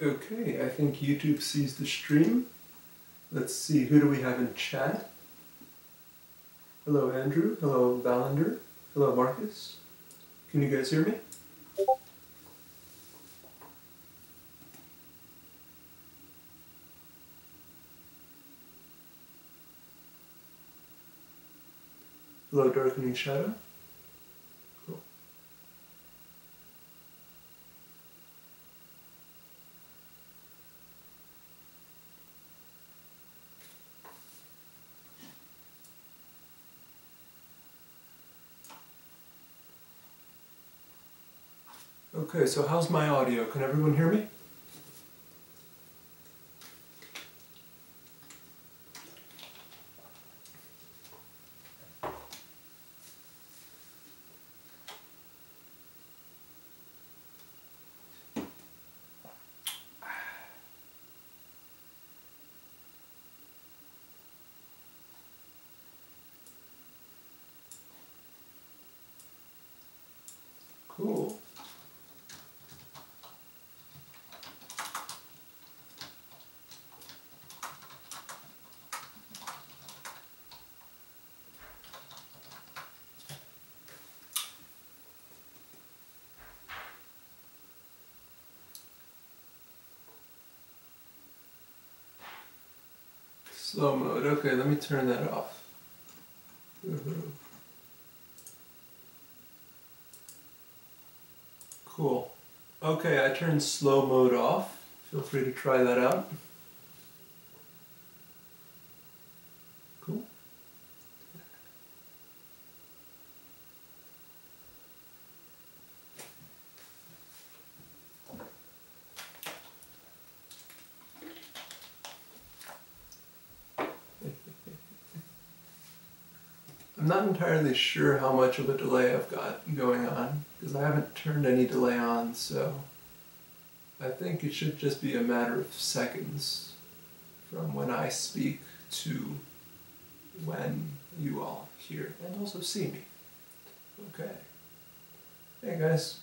Okay, I think YouTube sees the stream. Let's see, who do we have in chat? Hello Andrew, hello Valander, hello Marcus. Can you guys hear me? Hello Darkening Shadow. Cool. Okay, so how's my audio? Can everyone hear me? Cool. Slow mode. Okay, let me turn that off. Cool. Okay, I turned slow mode off. Feel free to try that out. Cool. I'm not entirely sure how much of a delay I've got going on, because I haven't turned any delay on, so I think it should just be a matter of seconds from when I speak to when you all hear and also see me. Okay. Hey guys.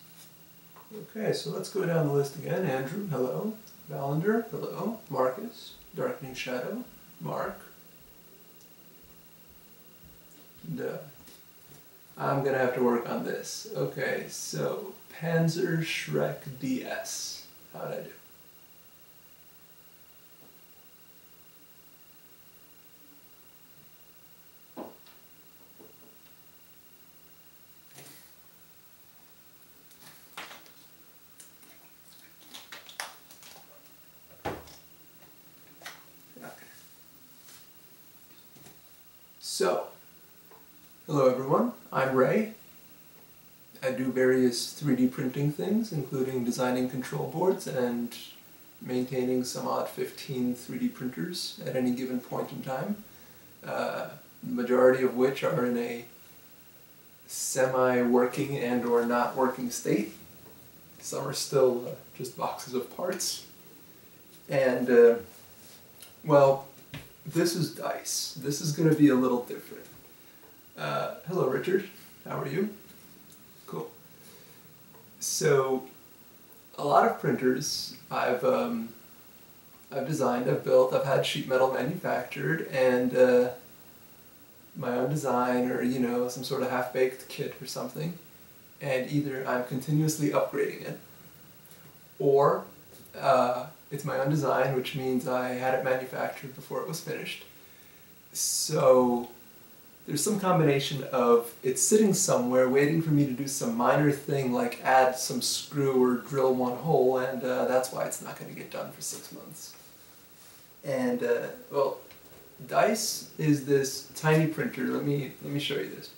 Okay, so let's go down the list again. Andrew, hello. Valander, hello. Marcus, Darkening Shadow, Mark. And, I'm gonna have to work on this. Okay, so Panzer Shrek DS. How'd I do? Okay. So, hello everyone, I'm Ray. I do various 3D printing things, including designing control boards and maintaining some odd 15 3D printers at any given point in time, the majority of which are in a semi-working and or not working state. Some are still just boxes of parts. And, well, this is dice. This is going to be a little different. Hello Richard, how are you? Cool. So, a lot of printers I've designed, I've built, I've had sheet metal manufactured, and my own design or, you know, some sort of half-baked kit or something, and either I'm continuously upgrading it, or it's my own design, which means I had it manufactured before it was finished. So there's some combination of it's sitting somewhere waiting for me to do some minor thing like add some screw or drill one hole, and that's why it's not going to get done for 6 months. And, well, Dice is this tiny printer. Let me show you this.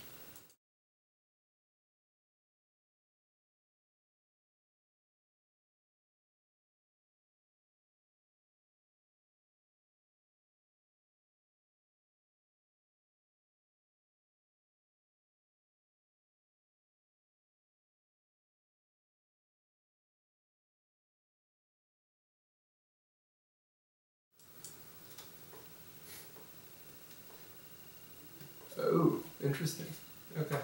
Oh, interesting. Okay.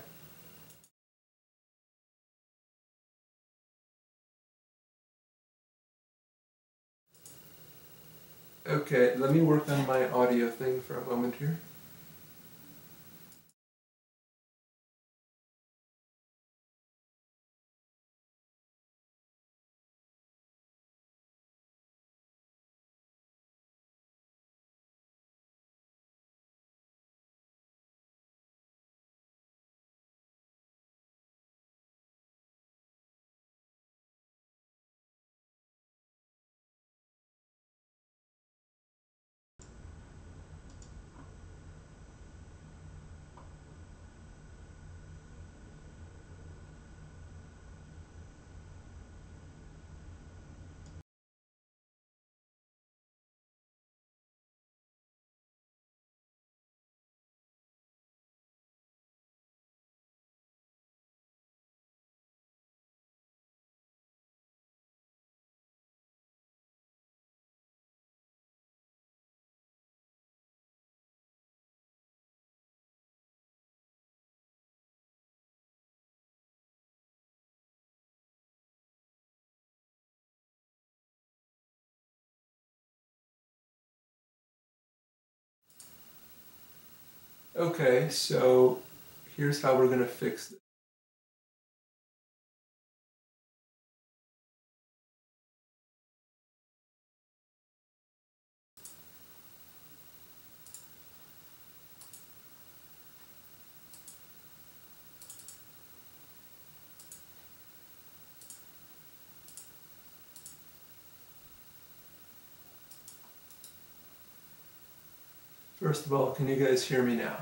Okay, let me work on my audio thing for a moment here. Okay, so here's how we're going to fix this. First of all, can you guys hear me now?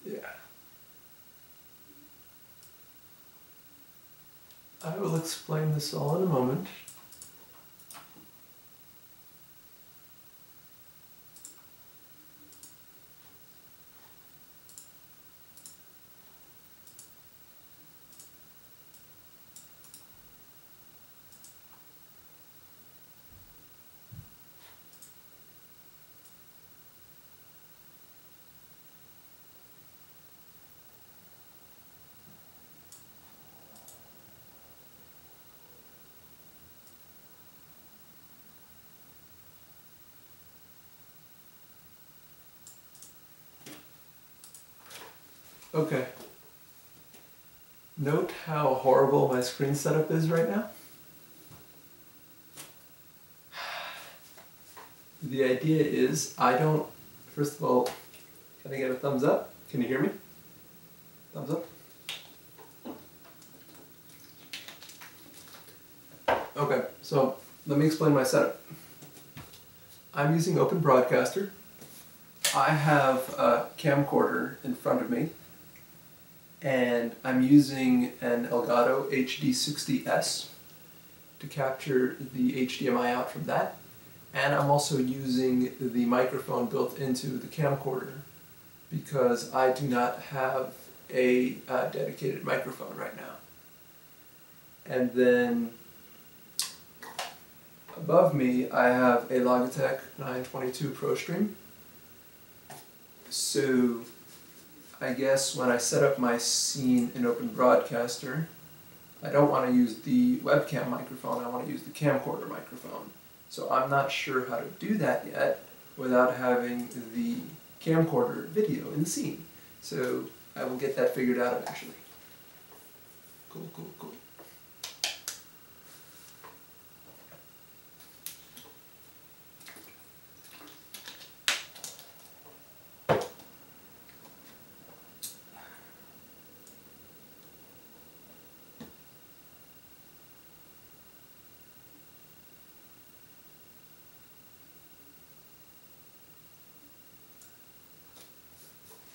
Yeah. I will explain this all in a moment. Okay. Note how horrible my screen setup is right now. The idea is first of all, can I get a thumbs up? Can you hear me? Thumbs up? Okay, so let me explain my setup. I'm using Open Broadcaster. I have a camcorder in front of me, and I'm using an Elgato HD60S to capture the HDMI out from that. And I'm also using the microphone built into the camcorder because I do not have a dedicated microphone right now. And then above me I have a Logitech 922 ProStream. So I guess when I set up my scene in Open Broadcaster, I don't want to use the webcam microphone, I want to use the camcorder microphone. So I'm not sure how to do that yet without having the camcorder video in the scene. So I will get that figured out eventually. Cool, cool, cool.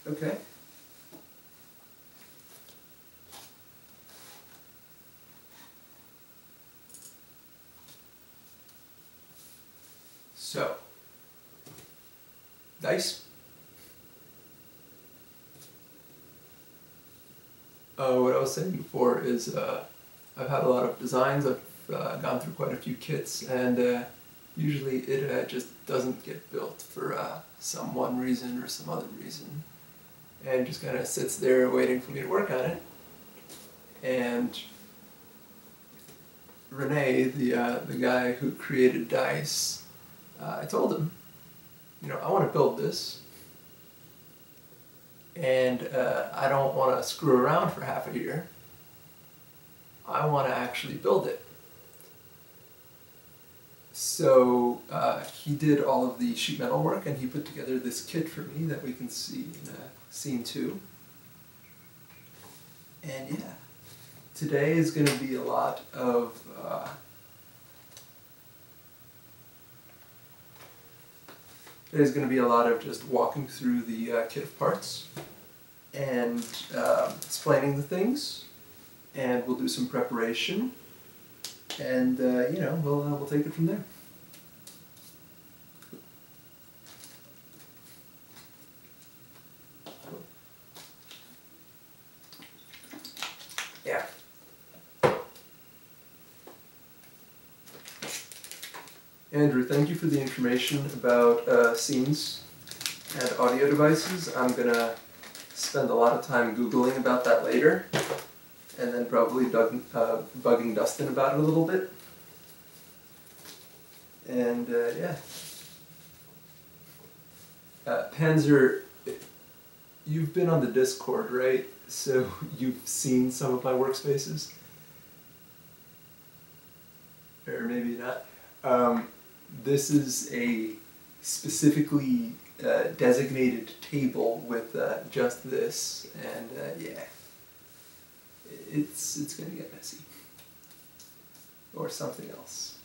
Okay. So, dice. What I was saying before is I've had a lot of designs, I've gone through quite a few kits, and Usually it just doesn't get built for some one reason or some other reason, and just kind of sits there waiting for me to work on it. And Rene, the guy who created Dice, I told him, you know, I want to build this, and I don't want to screw around for half a year. I want to actually build it. So he did all of the sheet metal work, and he put together this kit for me that we can see in scene 2. And yeah, today is going to be a lot of just walking through the kit of parts and explaining the things, and we'll do some preparation, and you know, we'll take it from there. Yeah. Andrew, thank you for the information about scenes and audio devices. I'm gonna spend a lot of time Googling about that later, and then probably bugging Dustin about it a little bit. And yeah. Panzer, you've been on the Discord, right? So you've seen some of my workspaces? Or maybe not. This is a specifically designated table with just this, and yeah, it's gonna get messy, or something else.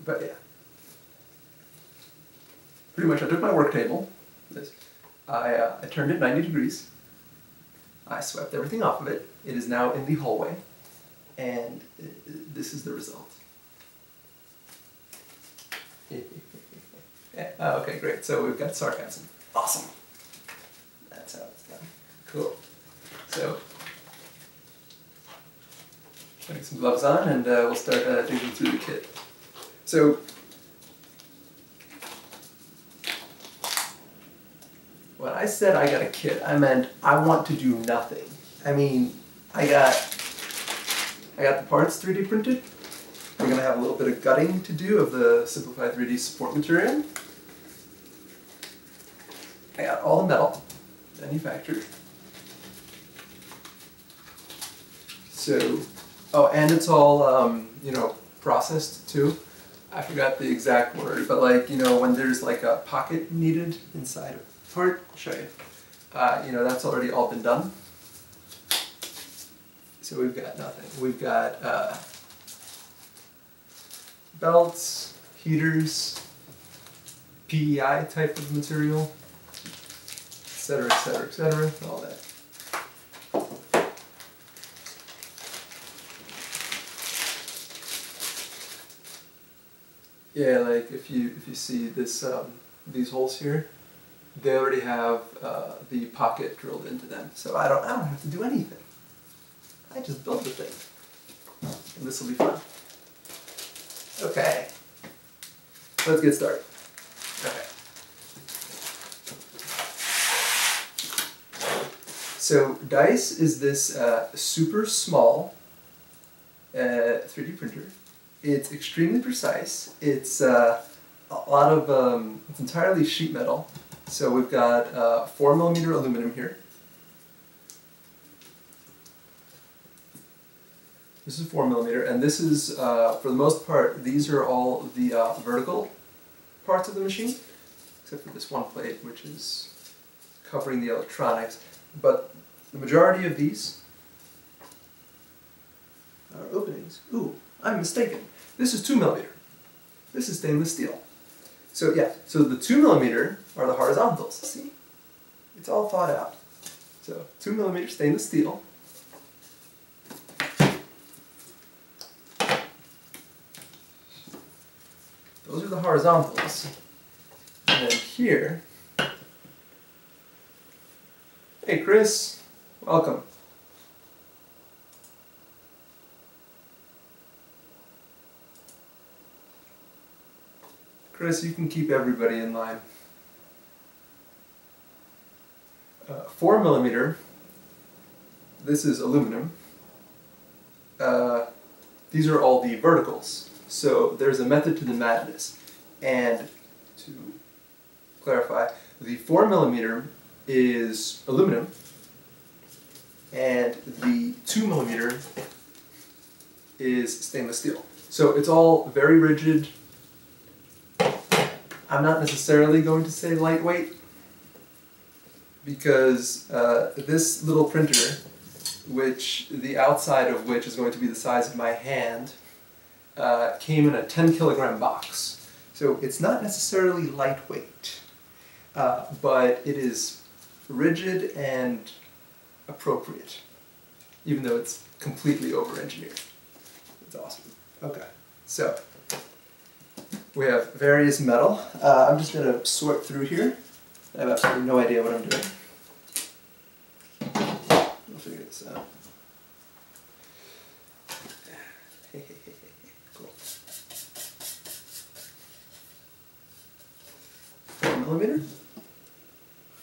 But yeah, pretty much I took my work table, I turned it 90 degrees, I swept everything off of it. It is now in the hallway, and this is the result. Yeah. Oh, okay, great. So we've got sarcasm. Awesome. That's how it's done. Cool. So, putting some gloves on, and we'll start digging through the kit. So, when I said I got a kit, I meant I want to do nothing. I mean, I got the parts 3D printed. We're going to have a little bit of gutting to do of the simplified 3D support material. I got all the metal manufactured. So, oh, and it's all, you know, processed too. I forgot the exact word, but like, you know, when there's like a pocket needed inside a part, I'll show you. You know, that's already all been done. So we've got nothing. We've got belts, heaters, PEI type of material, etc., etc., etc., all that. Yeah, like if you see this these holes here, they already have the pocket drilled into them, so I don't have to do anything. I just built the thing, and this will be fun. Okay, let's get started. Okay. So Dice is this super small 3D printer. It's extremely precise. It's a lot of, it's entirely sheet metal. So we've got 4mm aluminum here. This is 4mm, and this is, for the most part, these are all the vertical parts of the machine, except for this one plate, which is covering the electronics. But the majority of these are openings. Ooh, I'm mistaken. This is 2mm. This is stainless steel. So yeah, so the 2mm are the horizontals, see? It's all thought out. So 2mm stainless steel. Those are the horizontals. And then here, hey Chris, welcome. Chris, you can keep everybody in line. 4mm, this is aluminum. These are all the verticals. So there's a method to the madness. And to clarify, the 4mm is aluminum, and the 2mm is stainless steel. So it's all very rigid. I'm not necessarily going to say lightweight, because this little printer, which the outside of which is going to be the size of my hand, came in a 10-kilogram box. So it's not necessarily lightweight, but it is rigid and appropriate, even though it's completely over-engineered. It's awesome. Okay, so we have various metal. I'm just going to sort through here. I have absolutely no idea what I'm doing. We'll figure this out. Cool. 4mm,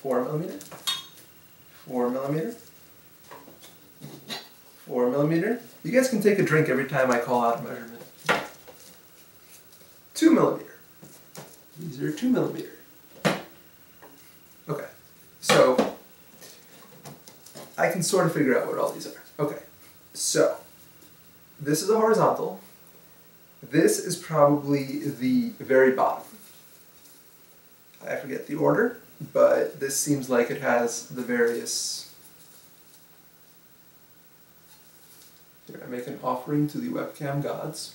4mm, 4mm, 4mm. You guys can take a drink every time I call out a measurement. 2mm. These are 2mm. Okay, so I can sort of figure out what all these are. Okay, so this is a horizontal. This is probably the very bottom. I forget the order, but this seems like it has the various... Here, I make an offering to the webcam gods.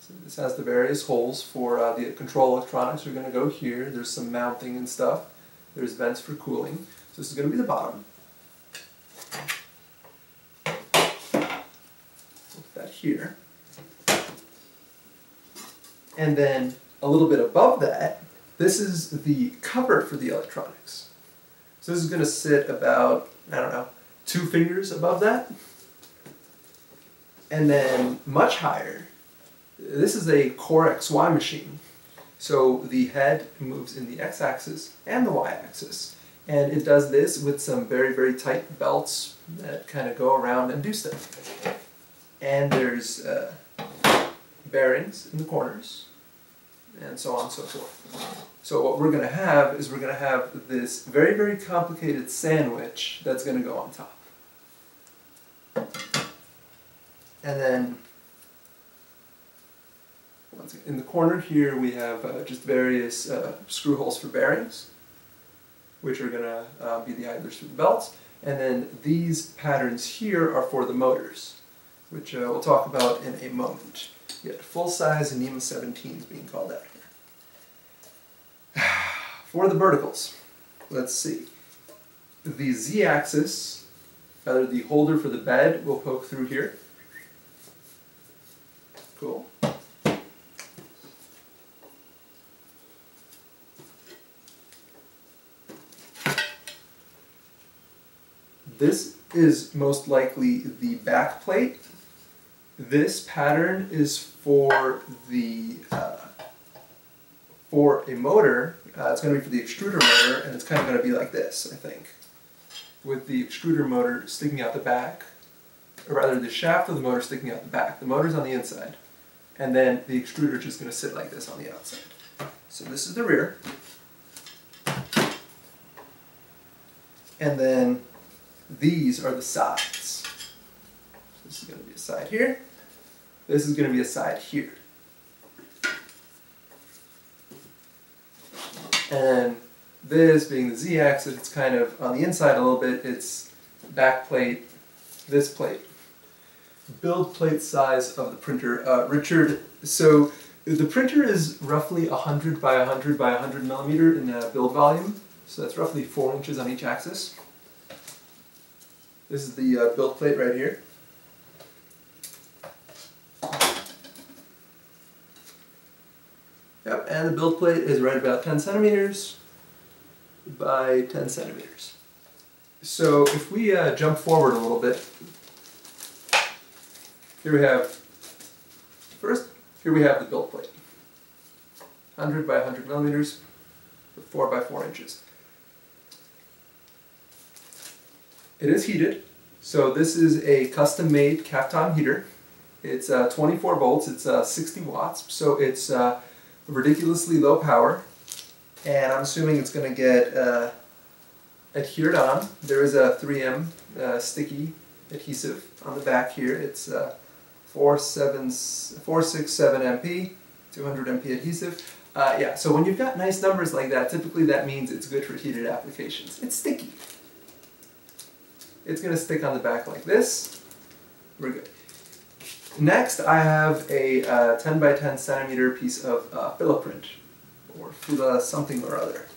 So this has the various holes for the control electronics are going to go here. There's some mounting and stuff. There's vents for cooling. So this is going to be the bottom. Put that here. And then a little bit above that, this is the cover for the electronics. So this is going to sit about, I don't know, 2 fingers above that. And then much higher, this is a Core XY machine. So the head moves in the x-axis and the y-axis. And it does this with some very, very tight belts that kind of go around and do stuff. And there's bearings in the corners, and so on and so forth. So what we're going to have is we're going to have this very, very complicated sandwich that's going to go on top. And then in the corner here we have just various screw holes for bearings, which are going to be the idlers for the belts. And then these patterns here are for the motors, which we'll talk about in a moment. You got full-size NEMA 17s being called out here. For the verticals, let's see. The z-axis, rather the holder for the bed, will poke through here. Cool. This is most likely the back plate. This pattern is for the for a motor. It's going to be for the extruder motor, and it's kind of going to be like this, I think, with the extruder motor sticking out the back, or rather the shaft of the motor sticking out the back. The motor's on the inside, and then the extruder is just going to sit like this on the outside. So this is the rear, and then these are the sides. This is going to be a side here. This is going to be a side here. And this being the z-axis, it's kind of on the inside a little bit. It's back plate, this plate. Build plate size of the printer. Richard, so the printer is roughly 100 by 100 by 100 millimeter in build volume. So that's roughly 4 inches on each axis. This is the build plate right here. Yep, and the build plate is right about 10 centimeters by 10 centimeters. So if we jump forward a little bit, here we have the build plate. 100 by 100 millimeters, 4 by 4 inches. It is heated, so this is a custom-made Kapton heater. It's 24 volts, it's 60 watts, so it's ridiculously low power, and I'm assuming it's going to get adhered on. There is a 3M sticky adhesive on the back here. It's 467 MP, 200 MP adhesive. Yeah, so when you've got nice numbers like that, typically that means it's good for heated applications. It's sticky. It's going to stick on the back like this. We're good. Next, I have a 10 by 10 centimeter piece of fila print, or fila something or other.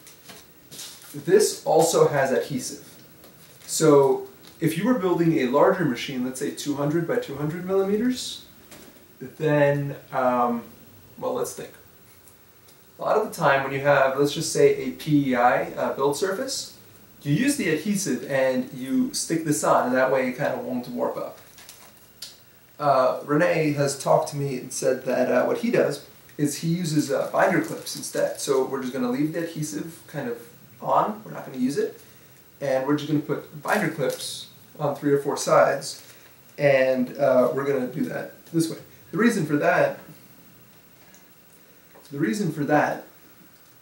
This also has adhesive. So if you were building a larger machine, let's say 200 by 200 millimeters, then, well, let's think. A lot of the time when you have, let's just say, a PEI build surface, you use the adhesive and you stick this on, and that way it kind of won't warp up. Renee has talked to me and said that what he does is he uses binder clips instead. So we're just going to leave the adhesive kind of on, we're not going to use it, and we're just going to put binder clips on 3 or 4 sides, and we're going to do that this way. The reason for that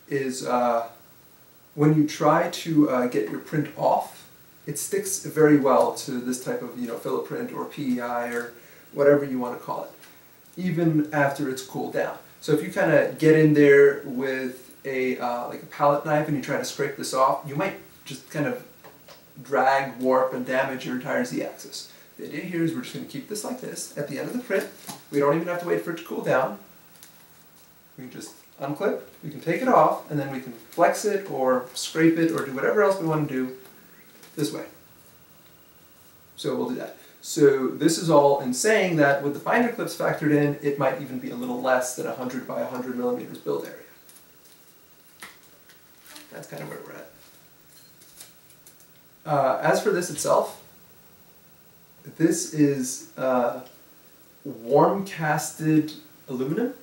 is when you try to get your print off, it sticks very well to this type of, fila print or PEI or whatever you want to call it, even after it's cooled down. So if you kind of get in there with a like a palette knife and you try to scrape this off, you might just kind of drag, warp, and damage your entire Z-axis. The idea here is we're just going to keep this like this at the end of the print. We don't even have to wait for it to cool down. We can just unclip, we can take it off, and then we can flex it or scrape it or do whatever else we want to do this way. So we'll do that. So this is all in saying that with the binder clips factored in, it might even be a little less than 100 by 100 millimeters build area. That's kind of where we're at. As for this itself, this is warm casted aluminum.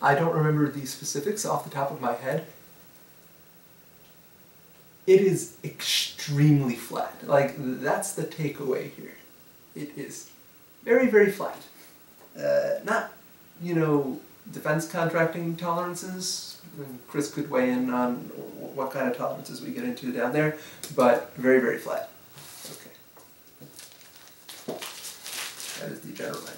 I don't remember the specifics off the top of my head. It is extremely flat. Like, that's the takeaway here. It is very, very flat. Not, defense contracting tolerances. And Chris could weigh in on what kind of tolerances we get into down there, but very, very flat. Okay. That is the general idea.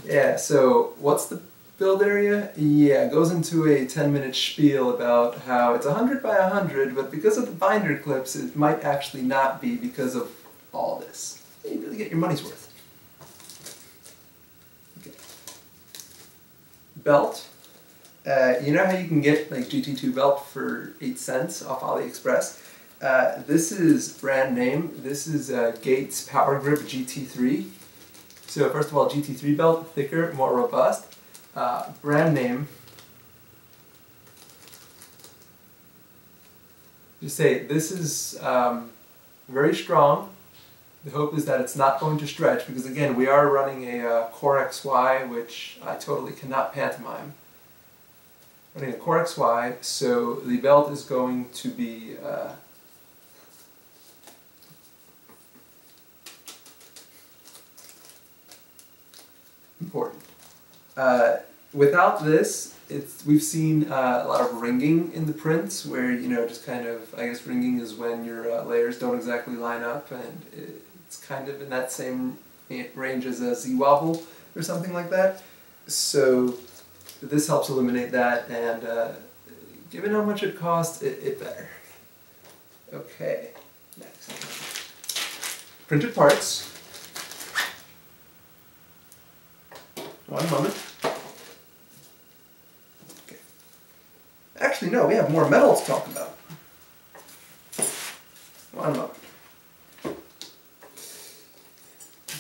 Yeah, so what's the build area? Yeah, it goes into a 10-minute spiel about how it's 100 by 100, but because of the binder clips, it might actually not be because of all this. You really get your money's worth. Okay. Belt. You know how you can get like GT2 belt for 8 cents off AliExpress? This is brand name. This is Gates Power Grip GT3. So first of all, GT3 belt, thicker, more robust. Brand name. Just say this is very strong. The hope is that it's not going to stretch because again, we are running a Core XY, which I totally cannot pantomime. Running a Core XY, so the belt is going to be important. Without this, we've seen a lot of ringing in the prints where, just kind of, I guess ringing is when your layers don't exactly line up, and it's kind of in that same range as a Z-wobble or something like that. So this helps eliminate that, and given how much it costs, it better. Okay, next. Printed parts. One moment. Okay. Actually, no, we have more metal to talk about. One moment.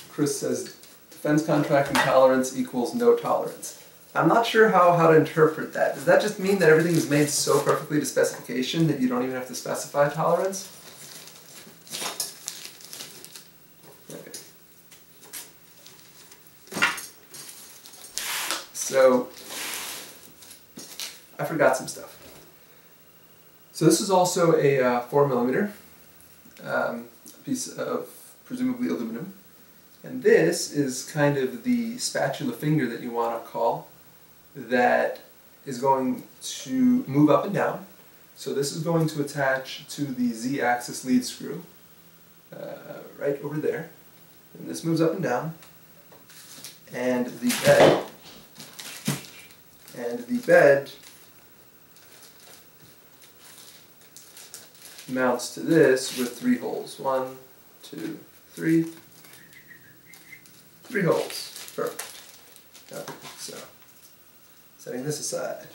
Chris says, defense contracting tolerance equals no tolerance. I'm not sure how to interpret that. Does that just mean that everything is made so perfectly to specification that you don't even have to specify tolerance? So I forgot some stuff. So this is also a 4mm piece of presumably aluminum. And this is kind of the spatula finger that you want to call that is going to move up and down. So this is going to attach to the Z-axis lead screw right over there. And this moves up and down. And the bed mounts to this with 3 holes. 1, 2, 3. 3 holes. Perfect. Okay, so setting this aside.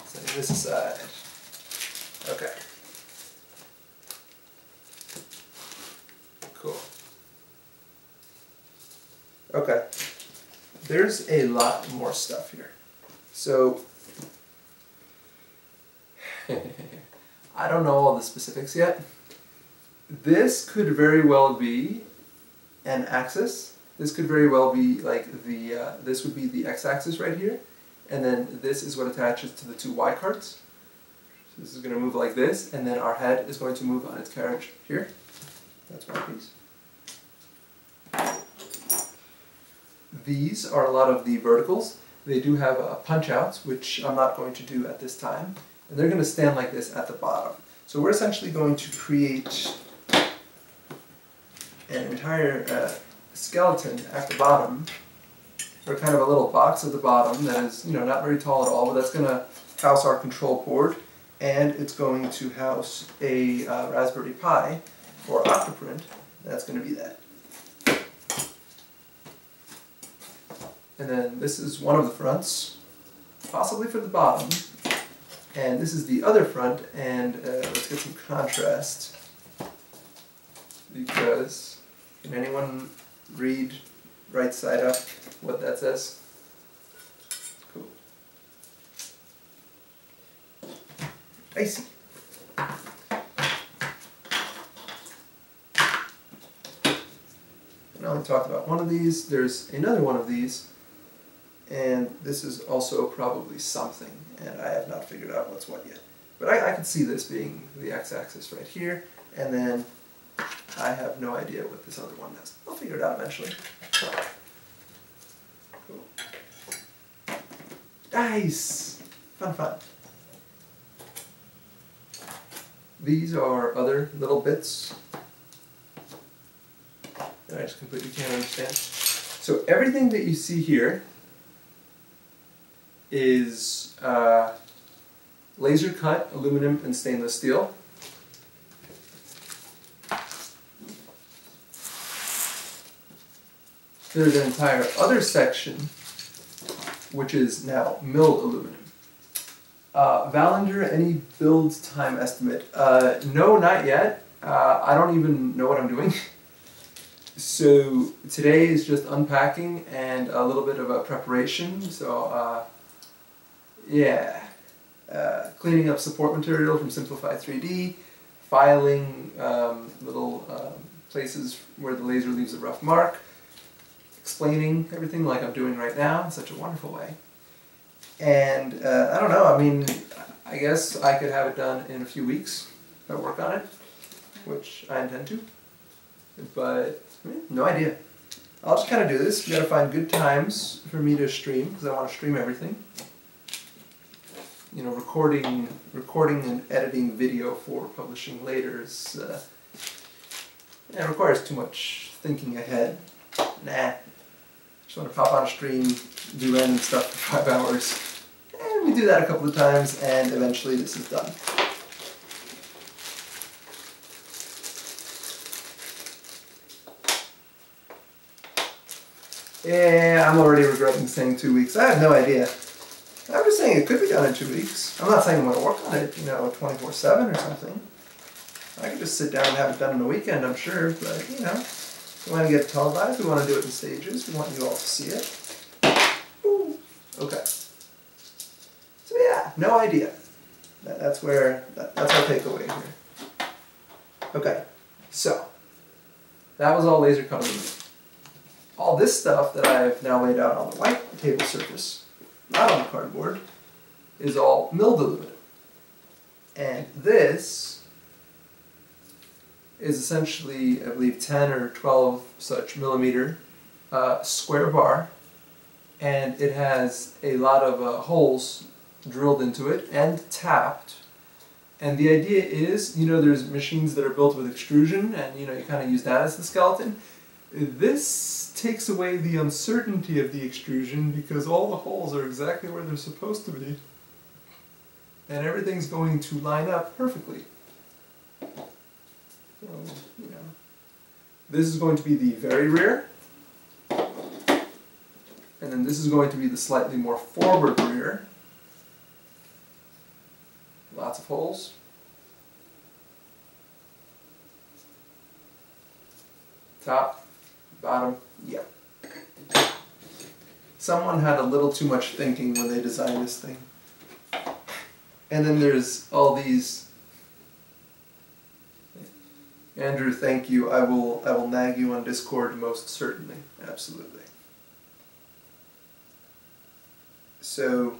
Setting this aside. Okay. Cool. Okay. There's a lot more stuff here. So I don't know all the specifics yet. This could very well be an axis. This could very well be like the, this would be the x-axis right here, and then this is what attaches to the 2 y carts. So this is going to move like this, and then our head is going to move on its carriage here. That's one piece. These are a lot of the verticals. They do have punch-outs, which I'm not going to do at this time, and they're going to stand like this at the bottom. So we're essentially going to create an entire skeleton at the bottom, or kind of a little box at the bottom that is, you know, not very tall at all, but that's going to house our control board, and it's going to house a Raspberry Pi for Octoprint. That's going to be that. And then this is one of the fronts, possibly for the bottom, and this is the other front, and let's get some contrast, because can anyone read right side up what that says? Cool. Icy. I only talked about one of these. There's another one of these, and this is also probably something, and I have not figured out what's what yet. But I could see this being the x-axis right here, and then I have no idea what this other one is. I'll figure it out eventually. Cool. Nice! Fun, fun. These are other little bits that I just completely can't understand. So everything that you see here is laser cut aluminum and stainless steel. There's an entire other section which is now milled aluminum. Valinger, any build time estimate? No, not yet. I don't even know what I'm doing. So today is just unpacking and a little bit of a preparation. So yeah, cleaning up support material from Simplify 3D, filing little places where the laser leaves a rough mark, explaining everything like I'm doing right now in such a wonderful way. And I don't know, I mean, I guess I could have it done in a few weeks if I work on it, which I intend to, but no idea. I'll just kind of do this. We gotta find good times for me to stream, because I want to stream everything. You know, recording and editing video for publishing later is, it requires too much thinking ahead. Nah. Just want to pop on a stream, do random stuff for 5 hours. And we do that a couple of times, and eventually this is done. Yeah, I'm already regretting saying 2 weeks. I have no idea. I'm just saying it could be done in 2 weeks. I'm not saying I'm going to work on it, you know, 24/7 or something. I could just sit down and have it done in a weekend, I'm sure, but, you know, we want to get it televised, we want to do it in stages, we want you all to see it. Ooh. Okay. So yeah, no idea. That's our takeaway here. Okay, so, that was all laser cut aluminum. all this stuff that I've now laid out on the white table surface, not on the cardboard, is all milled aluminum. And this is essentially, I believe, 10 or 12 such millimeter square bar, and it has a lot of holes drilled into it and tapped. And the idea is, you know, there's machines that are built with extrusion, and you know, you kind of use that as the skeleton. This takes away the uncertainty of the extrusion because all the holes are exactly where they're supposed to be. And everything's going to line up perfectly. So, you know, this is going to be the very rear. And then this is going to be the slightly more forward rear. Lots of holes. Top, bottom, yeah. Someone had a little too much thinking when they designed this thing. And then there's all these. Andrew, thank you. I will nag you on Discord most certainly. Absolutely. So,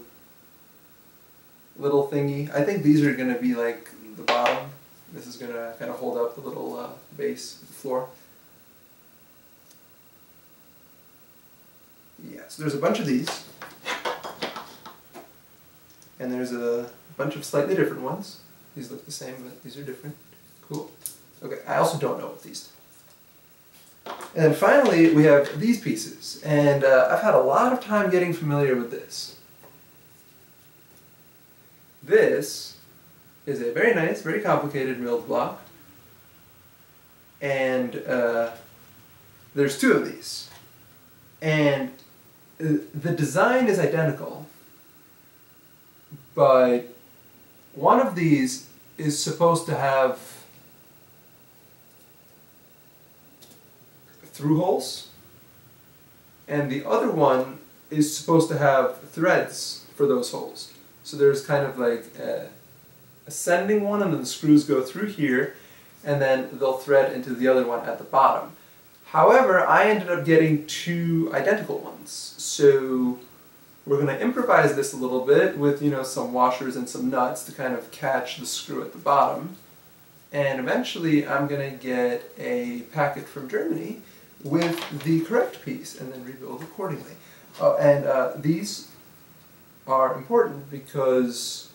little thingy. I think these are going to be like the bottom. This is going to kind of hold up the little base of the floor. Yeah, so there's a bunch of these. And there's a bunch of slightly different ones. These look the same, but these are different. Cool. Okay, I also don't know what these do. And then finally, we have these pieces. And I've had a lot of time getting familiar with this. This is a very nice, very complicated milled block. And there's two of these. And the design is identical, but one of these is supposed to have through holes, and the other one is supposed to have threads for those holes. So there's kind of like a ascending one, and then the screws go through here, and then they'll thread into the other one at the bottom. However, I ended up getting two identical ones, so we're going to improvise this a little bit with, you know, some washers and some nuts to kind of catch the screw at the bottom. And eventually I'm going to get a packet from Germany with the correct piece and then rebuild accordingly. These are important because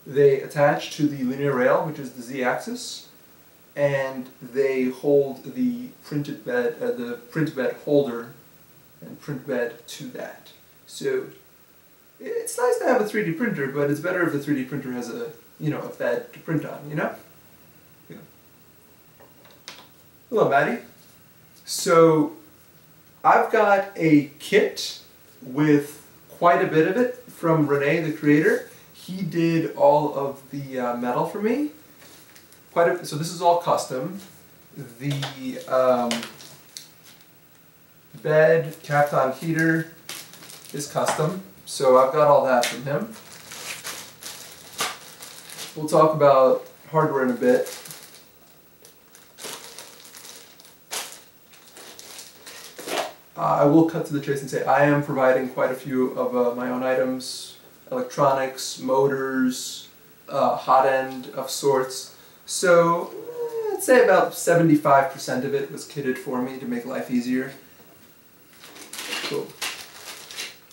they attach to the linear rail, which is the z-axis, and they hold the printed bed, the print bed holder and print bed to that. So it's nice to have a 3D printer, but it's better if the 3D printer has a, you know, a bed to print on, you know? Yeah. Hello, Maddie. So I've got a kit with quite a bit of it from Rene, the creator. He did all of the metal for me. So this is all custom. The bed Kapton heater is custom, so I've got all that from him. We'll talk about hardware in a bit. I will cut to the chase and say I am providing quite a few of my own items, electronics, motors, hot end of sorts. So, I'd say about 75% of it was kitted for me to make life easier. Cool.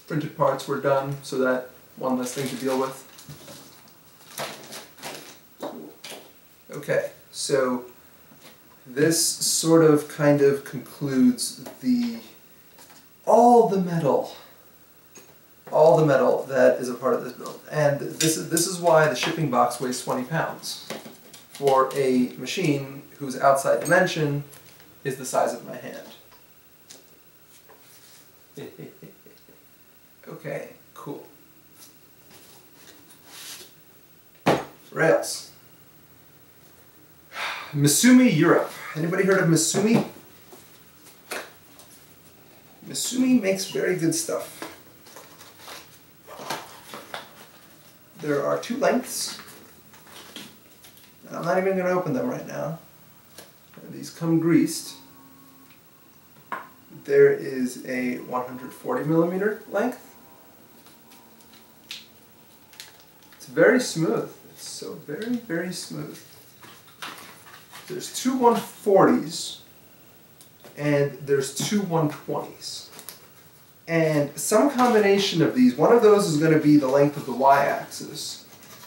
Printed parts were done, so that one less thing to deal with. Cool. Okay, so this sort of kind of concludes all the metal that is a part of this build. And this is why the shipping box weighs 20 pounds. For a machine whose outside dimension is the size of my hand. Okay, cool. Rails. Misumi Europe. Anybody heard of Misumi? Misumi makes very good stuff. There are two lengths. I'm not even going to open them right now. These come greased. there is a 140 millimeter length. It's very smooth. It's so very, very smooth. There's two 140s and there's two 120s. And some combination of these, one of those is going to be the length of the y-axis,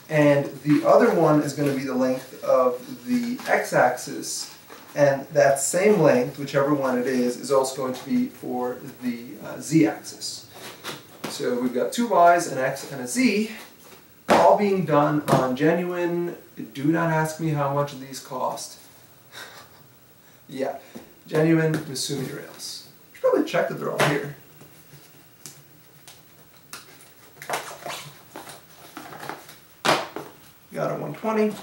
and the other one is going to be the length of the x-axis, and that same length, whichever one it is also going to be for the z-axis. So we've got two y's, an x, and a z, all being done on genuine, do not ask me how much these cost. Yeah, genuine Misumi rails. I should probably check that they're all here. Got a 120.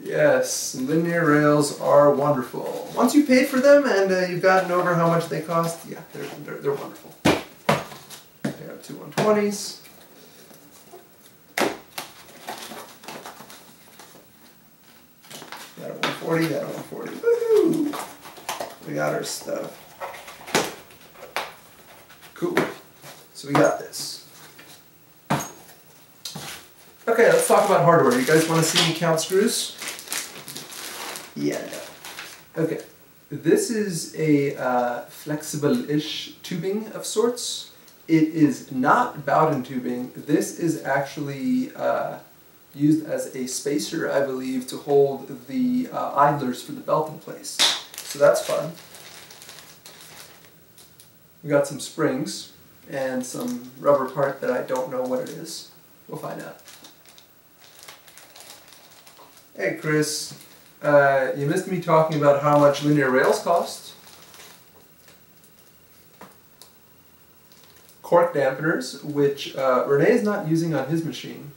Yes, linear rails are wonderful. Once you paid for them and you've gotten over how much they cost, yeah, they're wonderful. I got two 120s. Got a 140, got a 140. Woohoo! We got our stuff. Cool. So we got this. Okay, let's talk about hardware. You guys want to see me count screws? Yeah, no. Okay. This is a flexible-ish tubing of sorts. It is not Bowden tubing. This is actually used as a spacer, I believe, to hold the idlers for the belt in place. So that's fun. We got some springs and some rubber part that I don't know what it is. We'll find out. Hey Chris, you missed me talking about how much linear rails cost. Cork dampeners, which Renee's not using on his machine,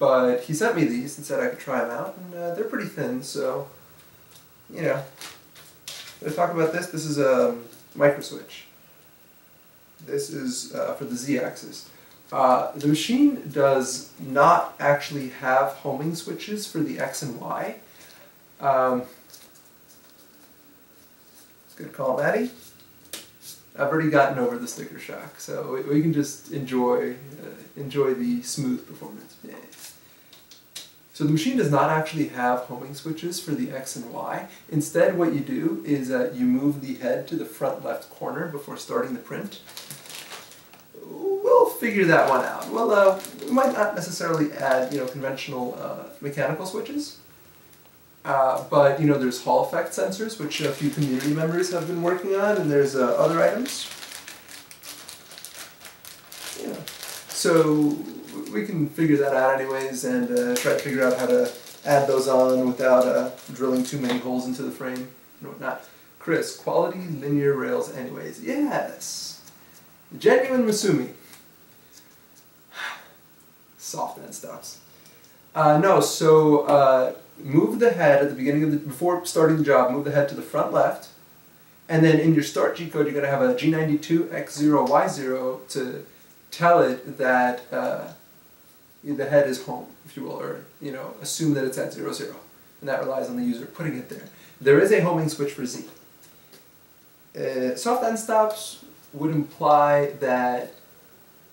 but he sent me these and said I could try them out, and they're pretty thin, so, you know. Let's talk about this. This is a micro switch. This is for the z-axis. The machine does not actually have homing switches for the x and y. Good call, Maddie. I've already gotten over the sticker shock, so we can just enjoy the smooth performance. Yeah. So the machine does not actually have homing switches for the x and y. Instead, what you do is you move the head to the front left corner before starting the print. We'll figure that one out. Well, we might not necessarily add, conventional mechanical switches, but there's Hall effect sensors, which a few community members have been working on, and there's other items. Yeah. So we can figure that out anyways, and try to figure out how to add those on without drilling too many holes into the frame and whatnot. Chris, quality linear rails anyways. Yes. Genuine Misumi. Soft end stops. No, so move the head at the beginning of before starting the job, move the head to the front left, and then in your start G code you're going to have a G92X0Y0 to tell it that the head is home, if you will, or assume that it's at 00, and that relies on the user putting it there. There is a homing switch for Z. Soft end stops would imply that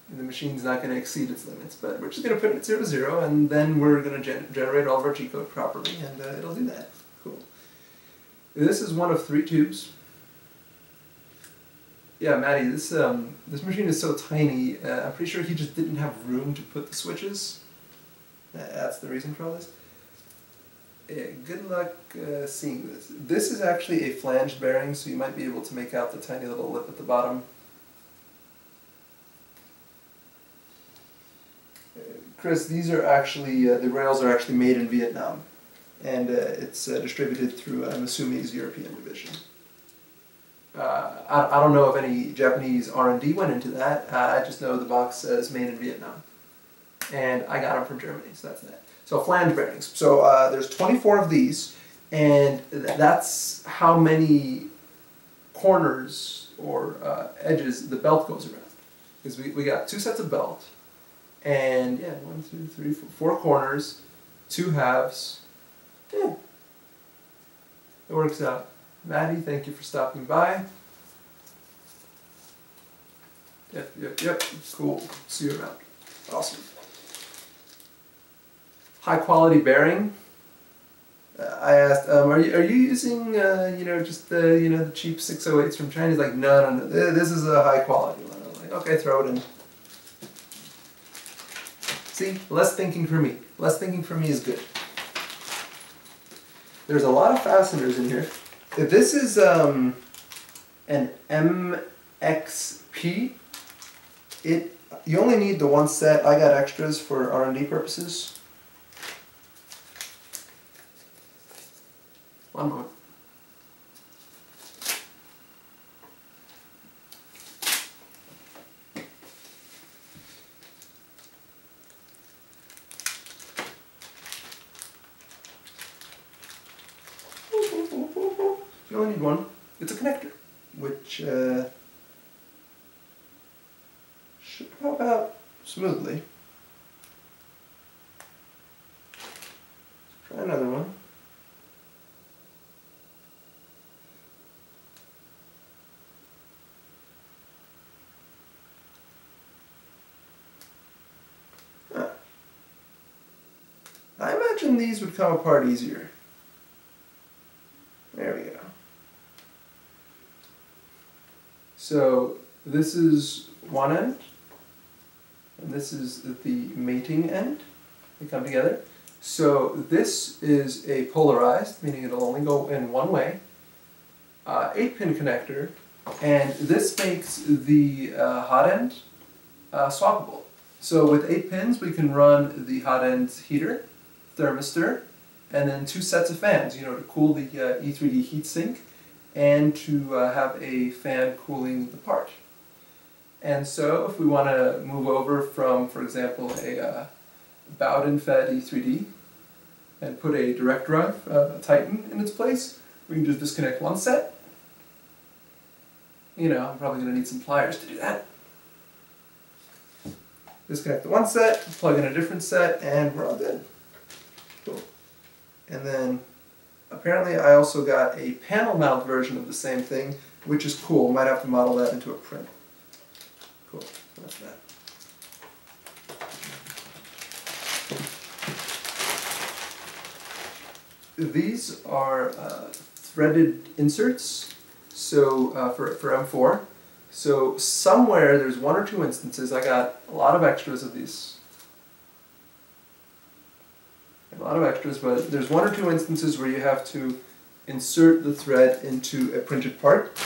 the machine's not going to exceed its limits, but we're just going to put it at 00, and then we're going to generate all of our G-code properly, and it'll do that. Cool. This is one of 3 tubes. Yeah, Maddie, this machine is so tiny, I'm pretty sure he just didn't have room to put the switches. That's the reason for all this. Good luck seeing this. This is actually a flanged bearing, so you might be able to make out the tiny little lip at the bottom. Chris, these are actually, the rails are actually made in Vietnam, and it's distributed through Misumi's European division. I don't know if any Japanese R&D went into that. I just know the box says made in Vietnam, and I got them from Germany, so that's that. So flange bearings. So there's 24 of these, and that's how many corners or edges the belt goes around. Because we got 2 sets of belt, and yeah, 1, 2, 3, 4 corners, 2 halves. Yeah. It works out. Maddie, thank you for stopping by. Yep. Cool. See you around. Awesome. High quality bearing. I asked, are you using just the cheap 608s from China? He's like, no. This is a high quality one. I'm like, okay, throw it in. See, less thinking for me. Less thinking for me is good. There's a lot of fasteners in here. This is an MXP. You only need the one set. I got extras for R&D purposes. One moment. You only need one. It's a connector, which should pop out smoothly. Try another one. I imagine these would come apart easier. There we go. So this is one end, and this is the mating end. They come together. So this is a polarized, meaning it'll only go in one way, 8-pin connector, and this makes the hot end swappable. So with 8 pins, we can run the hot end heater, thermistor, and then 2 sets of fans, to cool the E3D heatsink and to have a fan cooling the part. And so if we want to move over from, for example, a Bowden-fed E3D and put a direct drive Titan in its place, we can just disconnect one set. I'm probably going to need some pliers to do that. Disconnect the one set, plug in a different set, and we're all good. Cool. And then apparently I also got a panel mount version of the same thing, which is cool. Might have to model that into a print. Cool. That's that. These are threaded inserts, so for M4. So somewhere there's 1 or 2 instances. I got a lot of extras of these. A lot of extras, but there's 1 or 2 instances where you have to insert the thread into a printed part.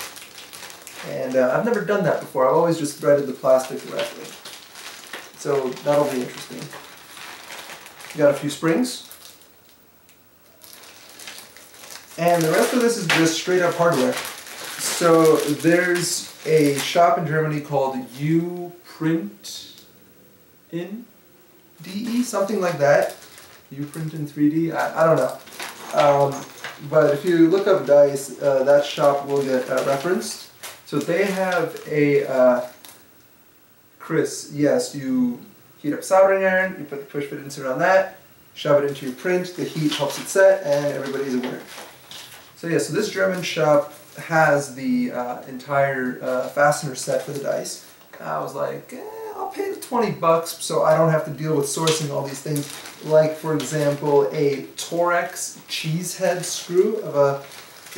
And I've never done that before. I've always just threaded the plastic directly. So that'll be interesting. Got a few springs. And the rest of this is just straight up hardware. So there's a shop in Germany called UPrint-in-DE, something like that. UPrint-in-3D, I don't know. But if you look up dice, that shop will get referenced. So they have a, Chris, yes, you heat up soldering iron, you put the push fit insert on that, shove it into your print, the heat helps it set, and everybody's a winner. So yeah, so this German shop has the entire fastener set for the dice. I was like, I'll pay the 20 bucks so I don't have to deal with sourcing all these things. Like, for example, a Torex cheese head screw of a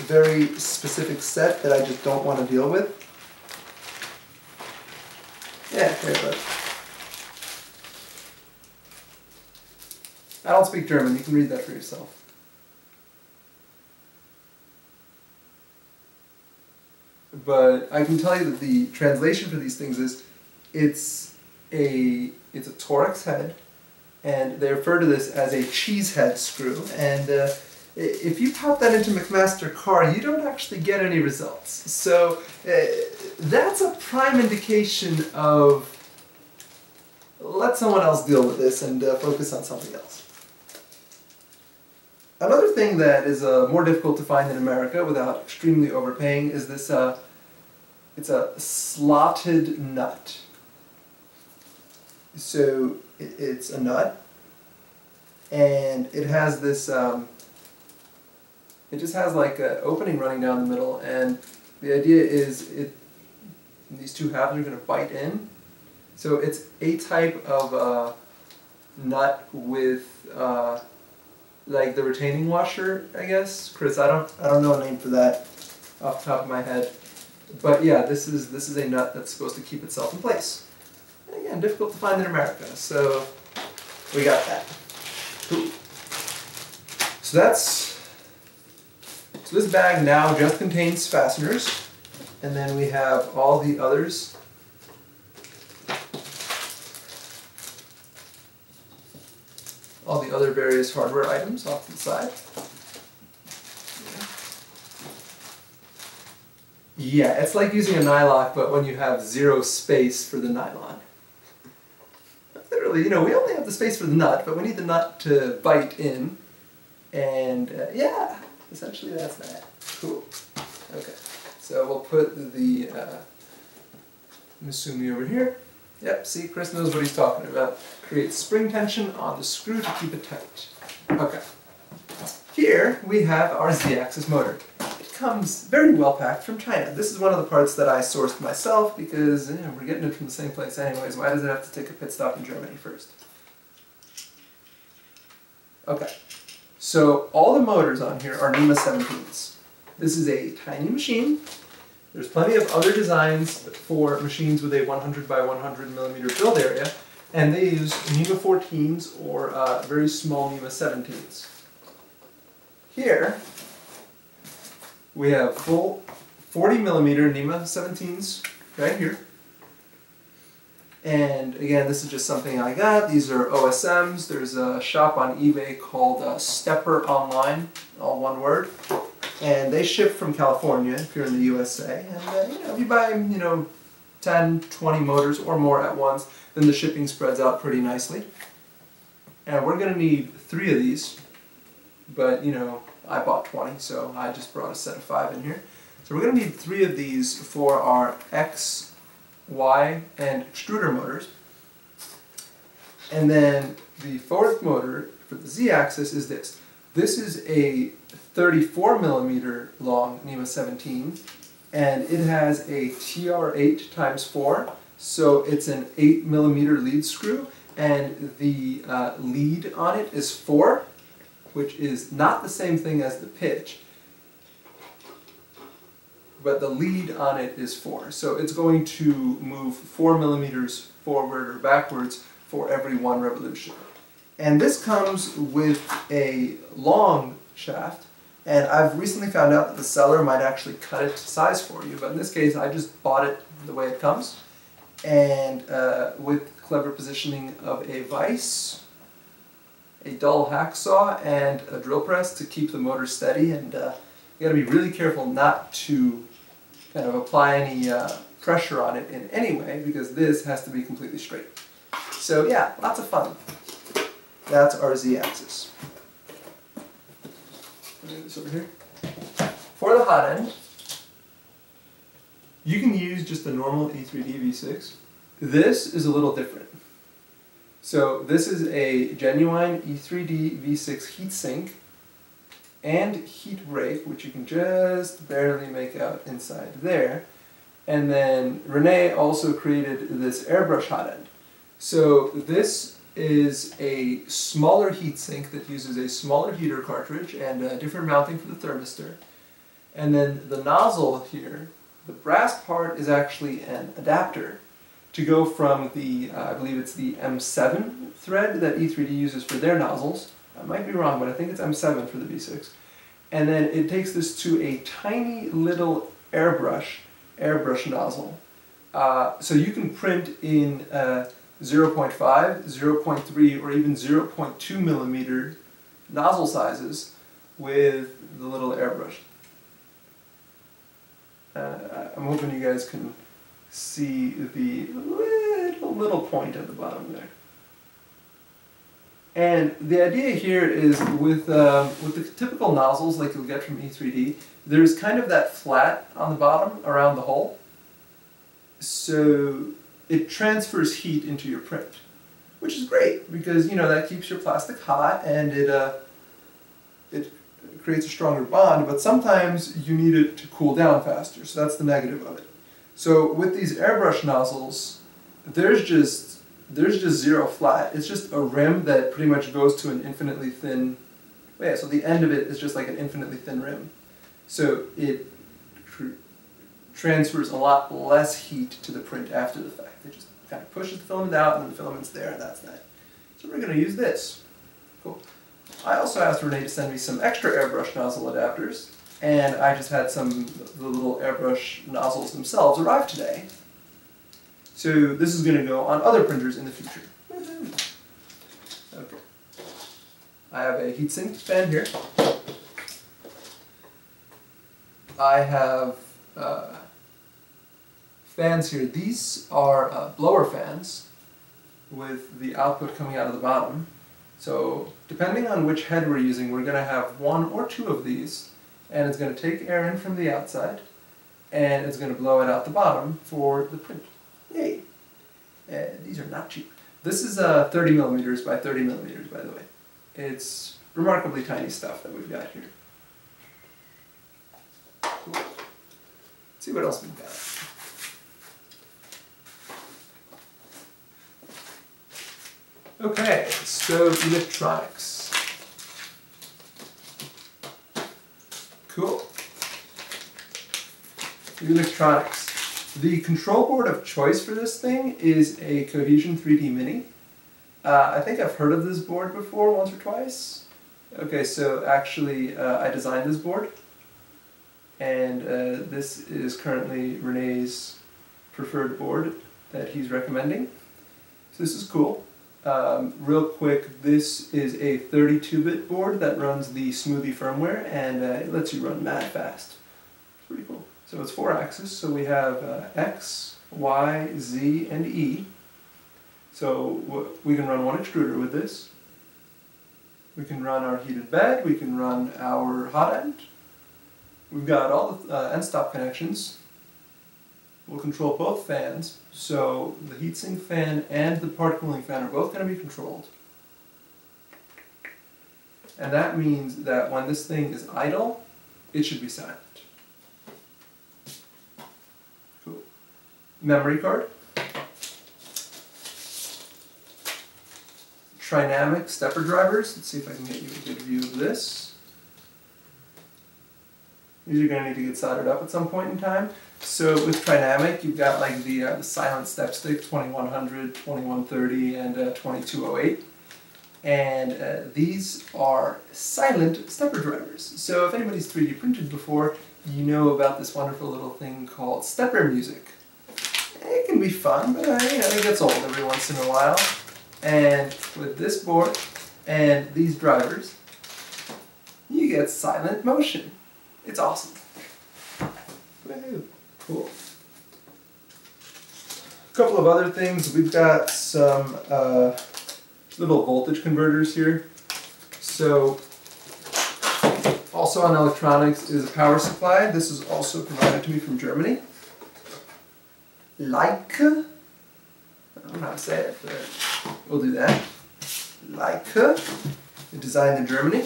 very specific set that I just don't want to deal with. Yeah, here, but I don't speak German. You can read that for yourself. But I can tell you that the translation for these things is it's a Torex head, and they refer to this as a cheese head screw. And if you pop that into McMaster car, you don't actually get any results. So that's a prime indication of let someone else deal with this and focus on something else. Another thing that is more difficult to find in America without extremely overpaying is this, it's a slotted nut. So it's a nut, and it has this It just has like an opening running down the middle, and the idea is these two halves are going to bite in. So it's a type of nut with like the retaining washer, I guess. Chris, I don't know a name for that off the top of my head. But yeah, this is a nut that's supposed to keep itself in place. And again, difficult to find in America, so we got that. Cool. So this bag now just contains fasteners, and then we have all the others. All the other various hardware items off to the side. Yeah, it's like using a nylock, but when you have zero space for the nylon. Literally, we only have the space for the nut, but we need the nut to bite in. And yeah, essentially that's that. Cool. Okay, so we'll put the Misumi over here. Yep, see, Chris knows what he's talking about. Create spring tension on the screw to keep it tight. Okay. Here we have our Z-axis motor. It comes very well packed from China. This is one of the parts that I sourced myself because we're getting it from the same place anyways. Why does it have to take a pit stop in Germany first? Okay. So all the motors on here are NEMA 17s. This is a tiny machine. There's plenty of other designs for machines with a 100 by 100 millimeter build area, and they use NEMA 14s or very small NEMA 17s. Here, we have full 40 millimeter NEMA 17s right here. And again, this is just something I got. These are OSMs. There's a shop on eBay called Stepper Online, all one word. And they ship from California if you're in the USA. And if you buy 10, 20 motors or more at once, then the shipping spreads out pretty nicely. And we're going to need 3 of these. But I bought 20, so I just brought a set of 5 in here. So we're going to need 3 of these for our X, Y, and extruder motors. And then the 4th motor for the Z-axis is this. This is a 34 millimeter long NEMA 17, and it has a TR8 x 4, so it's an 8 millimeter lead screw, and the lead on it is 4, which is not the same thing as the pitch, but the lead on it is 4. So it's going to move 4 millimeters forward or backwards for every 1 revolution. And this comes with a long shaft, and I've recently found out that the seller might actually cut it to size for you, but in this case I just bought it the way it comes, and with clever positioning of a vise, a dull hacksaw, and a drill press to keep the motor steady. And you got to be really careful not to kind of apply any pressure on it in any way, because this has to be completely straight. So yeah, lots of fun. That's our Z-axis. Put this over here. For the hot end, you can use just the normal E3D V6. This is a little different. So this is a genuine E3D V6 heatsink and heat break, which you can just barely make out inside there. And then Renee also created this airbrush hot end. So this is a smaller heatsink that uses a smaller heater cartridge and a different mounting for the thermistor. And then the nozzle here, the brass part, is actually an adapter to go from the, I believe it's the M7 thread that E3D uses for their nozzles. I might be wrong, but I think it's M7 for the V6. And then it takes this to a tiny little airbrush nozzle. So you can print in 0.5, 0.3, or even 0.2 millimeter nozzle sizes with the little airbrush. I'm hoping you guys can see the little point at the bottom there. And the idea here is with the typical nozzles like you'll get from E3D, there's kind of that flat on the bottom around the hole. So it transfers heat into your print, which is great because that keeps your plastic hot, and it creates a stronger bond, but sometimes you need it to cool down faster, so that's the negative of it. So with these airbrush nozzles, there's just zero flat. It's just a rim that pretty much goes to an infinitely thin, yeah, so the end of it is just like an infinitely thin rim. So it transfers a lot less heat to the print after the fact. It just kind of pushes the filament out and then the filament's there and that's that. So we're going to use this. Cool. I also asked Renee to send me some extra airbrush nozzle adapters, and I just had the little airbrush nozzles themselves arrive today. So this is going to go on other printers in the future. Okay. I have a heatsink fan here. I have fans here. These are blower fans with the output coming out of the bottom. So depending on which head we're using, we're going to have one or two of these, and it's going to take air in from the outside, and it's going to blow it out the bottom for the print. Yay! These are not cheap. This is 30 millimeters by 30 millimeters, by the way. It's remarkably tiny stuff that we've got here. Cool. Let's see what else we've got. Okay, so electronics. Cool. Electronics. The control board of choice for this thing is a Cohesion 3D Mini. I think I've heard of this board before once or twice. Okay, so actually I designed this board, and this is currently Renee's preferred board that he's recommending. So this is cool. Real quick, this is a 32-bit board that runs the Smoothie firmware, and it lets you run mad fast. It's pretty cool. So it's 4-axis, so we have X, Y, Z, and E. So we can run one extruder with this. We can run our heated bed, we can run our hot end. We've got all the end stop connections. We'll control both fans, so the heatsink fan and the part cooling fan are both going to be controlled. And that means that when this thing is idle, it should be silent. Cool. Memory card. Trinamic stepper drivers. Let's see if I can get you a good view of this. These are going to need to get soldered up at some point in time. So with Trinamic, you've got like the silent step stick, 2100, 2130, and 2208. And these are silent stepper drivers. So if anybody's 3D printed before, you know about this wonderful little thing called stepper music. It can be fun, but it gets old every once in a while. And with this board and these drivers, you get silent motion. It's awesome. Woohoo. Cool. A couple of other things. We've got some little voltage converters here. So also on electronics is a power supply. This is also provided to me from Germany. Like, I don't know how to say it, but we'll do that. Like, designed in Germany.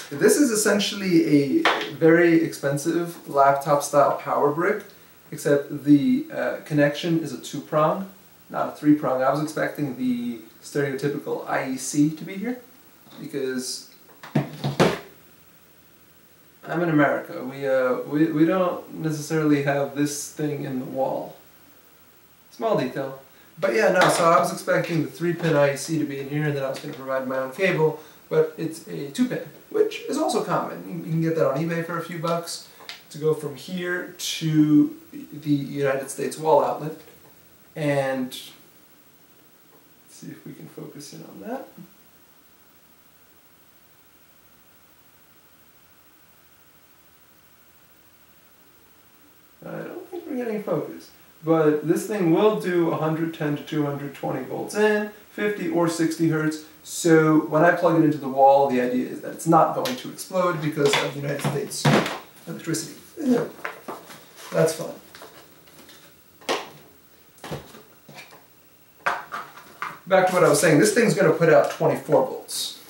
This is essentially a very expensive laptop-style power brick, except the connection is a 2-prong, not a 3-prong. I was expecting the stereotypical IEC to be here, because I'm in America. We don't necessarily have this thing in the wall. Small detail. But yeah, no, so I was expecting the 3-pin IEC to be in here, and then I was going to provide my own cable, but it's a 2-pin, which is also common. You can get that on eBay for a few bucks to go from here to the United States wall outlet. And let's see if we can focus in on that. I don't think we're getting focus. But this thing will do 110 to 220 volts in, 50 or 60 hertz. So when I plug it into the wall, the idea is that it's not going to explode because of the United States electricity. That's fun. Back to what I was saying, this thing's going to put out 24 volts.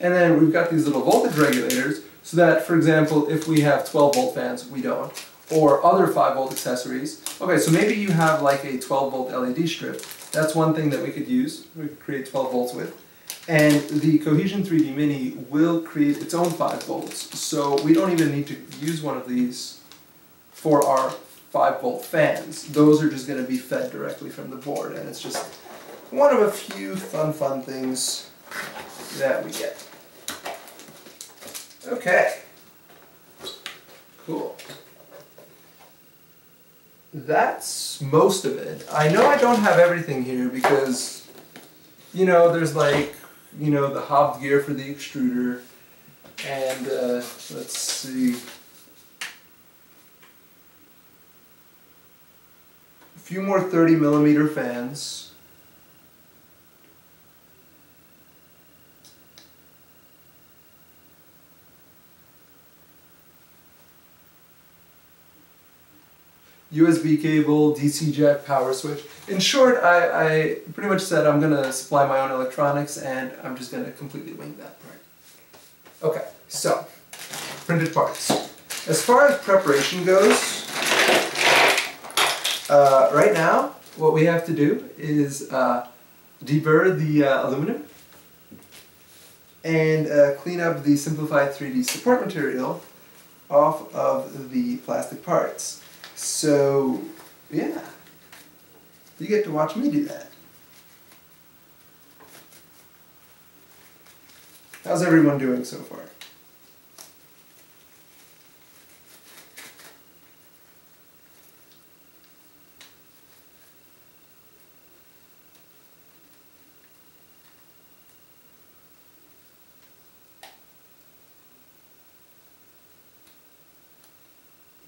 And then we've got these little voltage regulators so that, for example, if we have 12-volt fans, we don't, or other 5-volt accessories. Okay, so maybe you have like a 12-volt LED strip. That's one thing that we could use. We could create 12 volts with. And the Cohesion 3D Mini will create its own 5 volts. So we don't even need to use one of these for our 5-volt fans. Those are just going to be fed directly from the board. And it's just one of a few fun things that we get. Okay. Cool. That's most of it. I know I don't have everything here because, you know, there's like, you know, the hobbed gear for the extruder, and let's see, a few more 30mm fans. USB cable, DC jack, power switch. In short, I pretty much said I'm going to supply my own electronics and I'm just going to completely wing that part. Okay, so, printed parts. As far as preparation goes, right now what we have to do is deburr the aluminum and clean up the simplified 3D support material off of the plastic parts. So, yeah, you get to watch me do that. How's everyone doing so far?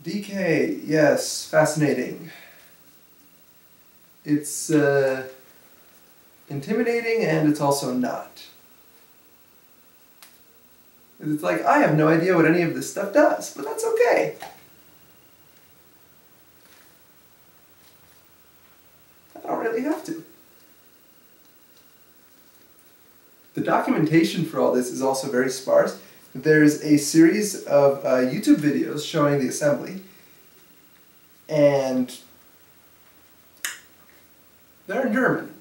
DK, yes, fascinating. It's intimidating and it's also not. It's like, I have no idea what any of this stuff does, but that's okay. I don't really have to. The documentation for all this is also very sparse. There's a series of YouTube videos showing the assembly, and they're in German,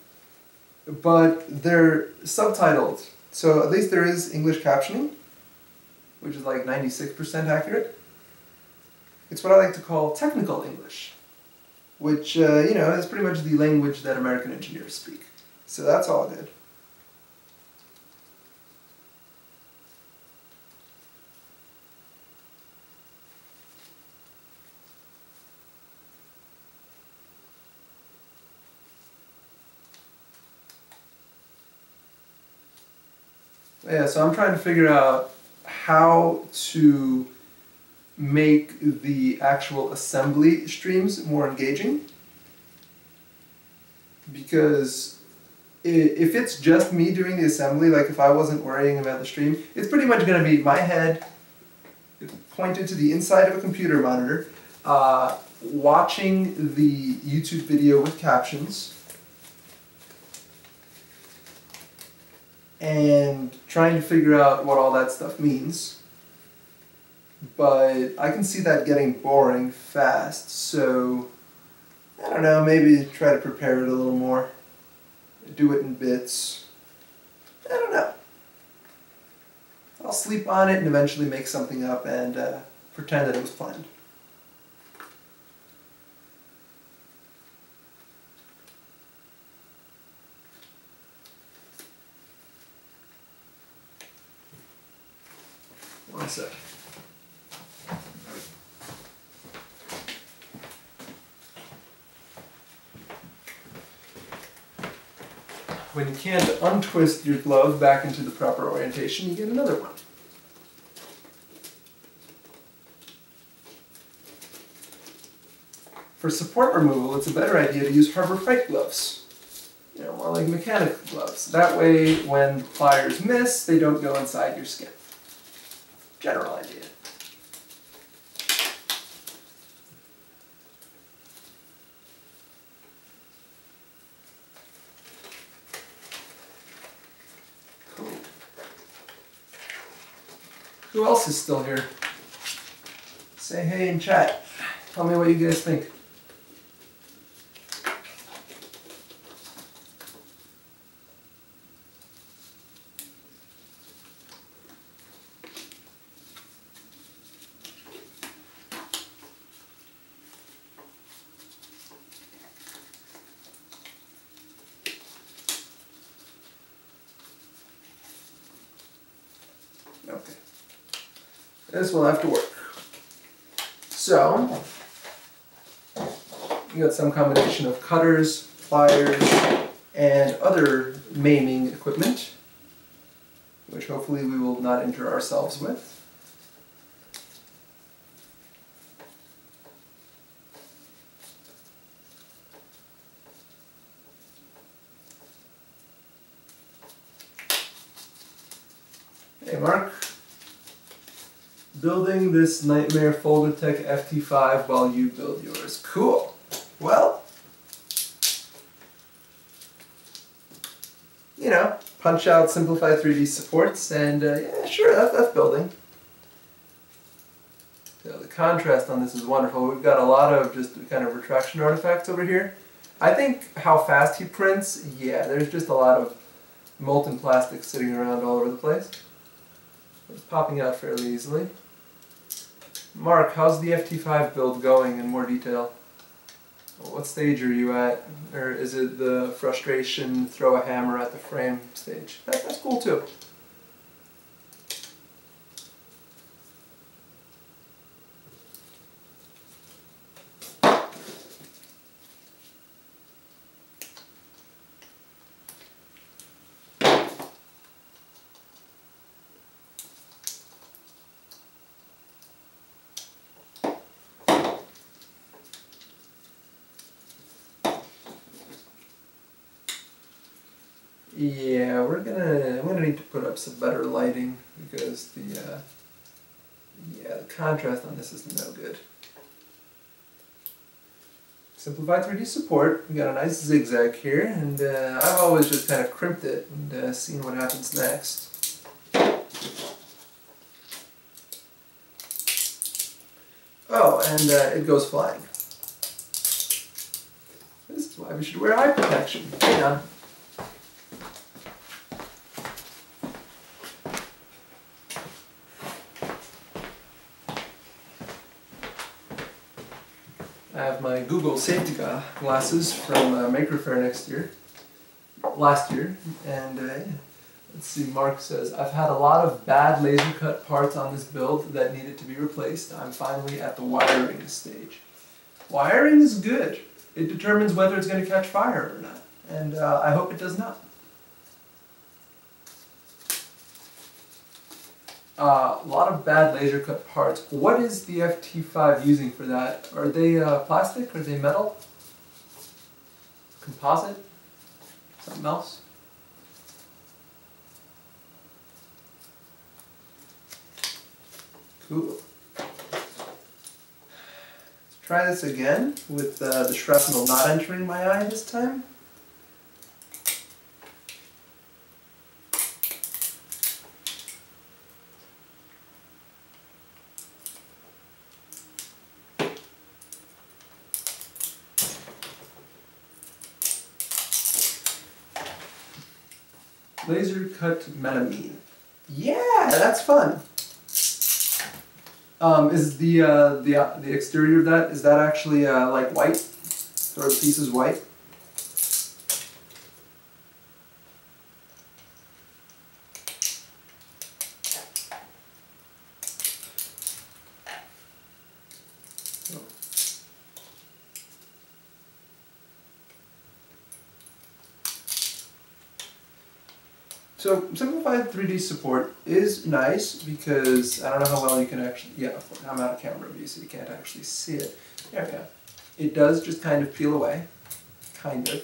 but they're subtitled, so at least there is English captioning, which is like 96% accurate. It's what I like to call technical English, which, you know, is pretty much the language that American engineers speak. So that's all good. Yeah, so I'm trying to figure out how to make the actual assembly streams more engaging. Because if it's just me doing the assembly, like if I wasn't worrying about the stream, it's pretty much going to be my head pointed to the inside of a computer monitor, watching the YouTube video with captions, and trying to figure out what all that stuff means. But I can see that getting boring fast, so I don't know, maybe try to prepare it a little more. Do it in bits. I don't know. I'll sleep on it and eventually make something up and pretend that it was planned. One sec. When you can't untwist your glove back into the proper orientation, you get another one. For support removal, it's a better idea to use Harbor Freight gloves. You know, more like mechanical gloves. That way, when pliers miss, they don't go inside your skin. General idea. Cool. Who else is still here? Say hey in chat. Tell me what you guys think. Okay. This will have to work. So, you got some combination of cutters, pliers, and other maiming equipment, which hopefully we will not injure ourselves with. Hey Mark, building this Nightmare Foldertech FT5 while you build yours. Cool. Well, you know, punch out simplified 3D supports and yeah, sure, that's building. So the contrast on this is wonderful. We've got a lot of just kind of retraction artifacts over here. I think how fast he prints, yeah, there's just a lot of molten plastic sitting around all over the place. It's popping out fairly easily. Mark, how's the FT5 build going in more detail? What stage are you at? Or is it the frustration, throw a hammer at the frame stage? That's cool too. Yeah, I'm gonna need to put up some better lighting because the contrast on this is no good. Simplified 3D support. We got a nice zigzag here, and I've always just kind of crimped it and seen what happens next. Oh, and it goes flying. This is why we should wear eye protection. Hang on. I have my Google safety glasses from Maker Faire last year, and let's see, Mark says, I've had a lot of bad laser cut parts on this build that needed to be replaced. I'm finally at the wiring stage. Wiring is good. It determines whether it's going to catch fire or not, and I hope it does not. A lot of bad laser cut parts. What is the FT5 using for that? Are they plastic? Are they metal? Composite? Something else? Cool. Let's try this again with the shrapnel not entering my eye this time. Laser cut melamine. Yeah, that's fun. Is the exterior of that, is that actually like white? Or the piece is white? So simplified 3D support is nice because I don't know how well you can actually, yeah, I'm out of camera view so you can't actually see it. There we go. It does just kind of peel away, kind of.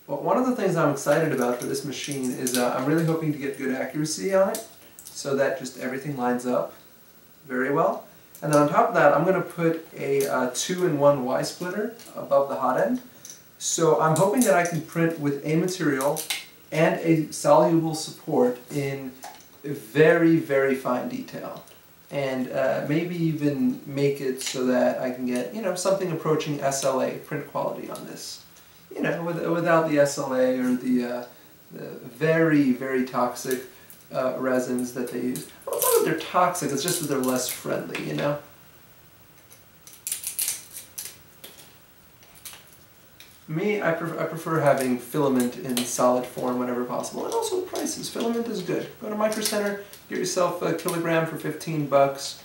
But one of the things I'm excited about for this machine is I'm really hoping to get good accuracy on it so that just everything lines up very well. And then on top of that, I'm going to put a 2-in-1 Y-splitter above the hot end. So I'm hoping that I can print with a material and a soluble support in very, very fine detail. And maybe even make it so that I can get, something approaching SLA print quality on this. Without the SLA or the very, very toxic resins that they use. Well, it's not that they're toxic, it's just that they're less friendly, Me, I prefer having filament in solid form whenever possible, and also the prices. Filament is good. Go to Micro Center, get yourself a kilogram for 15 bucks,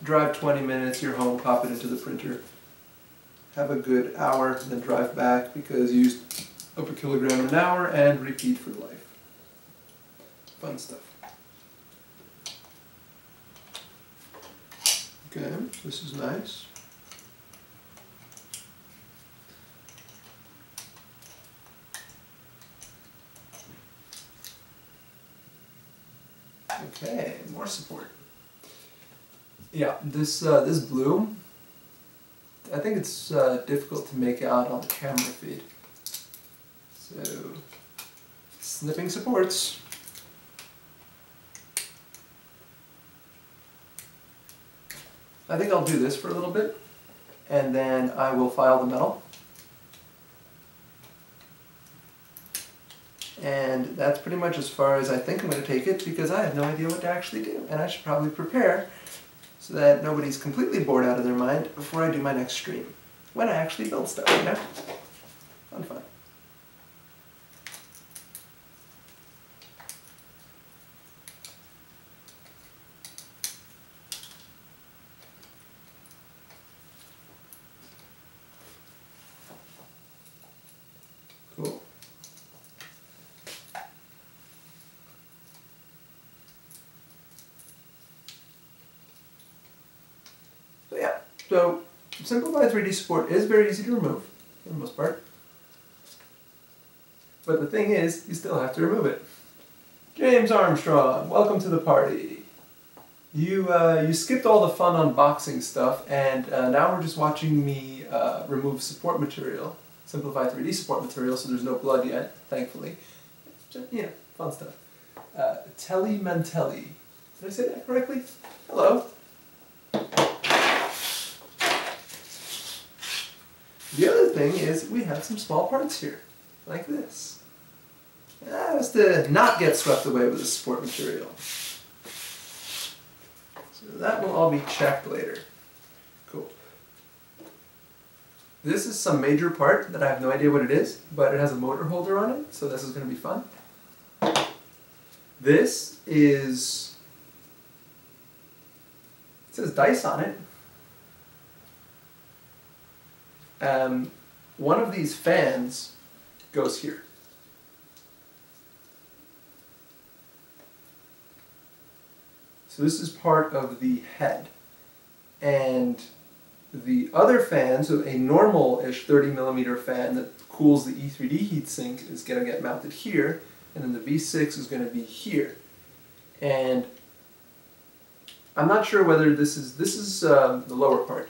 drive 20 minutes, you're home, pop it into the printer. Have a good hour, then drive back because you used up a kilogram in an hour, and repeat for life. Fun stuff. Okay, this is nice. Okay, more support. Yeah, this blue, I think it's difficult to make out on the camera feed. So, snipping supports. I think I'll do this for a little bit, and then I will file the metal. And that's pretty much as far as I think I'm going to take it, because I have no idea what to actually do. And I should probably prepare so that nobody's completely bored out of their mind before I do my next stream. When I actually build stuff, Fun. Cool. So simplified 3D support is very easy to remove, for the most part. But the thing is, you still have to remove it. James Armstrong, welcome to the party. You skipped all the fun unboxing stuff, and now we're just watching me remove support material, simplified 3D support material, so there's no blood yet, thankfully. Just, fun stuff. Telly Mantelli. Did I say that correctly? Hello. The other thing is we have some small parts here, like this. That has to not get swept away with the support material. So that will all be checked later. Cool. This is some major part that I have no idea what it is, but it has a motor holder on it, so this is going to be fun. This is, it says dice on it. One of these fans goes here. So this is part of the head. And the other fan, so a normal-ish 30mm fan that cools the E3D heatsink, is going to get mounted here, and then the V6 is going to be here. And I'm not sure whether this is the lower part.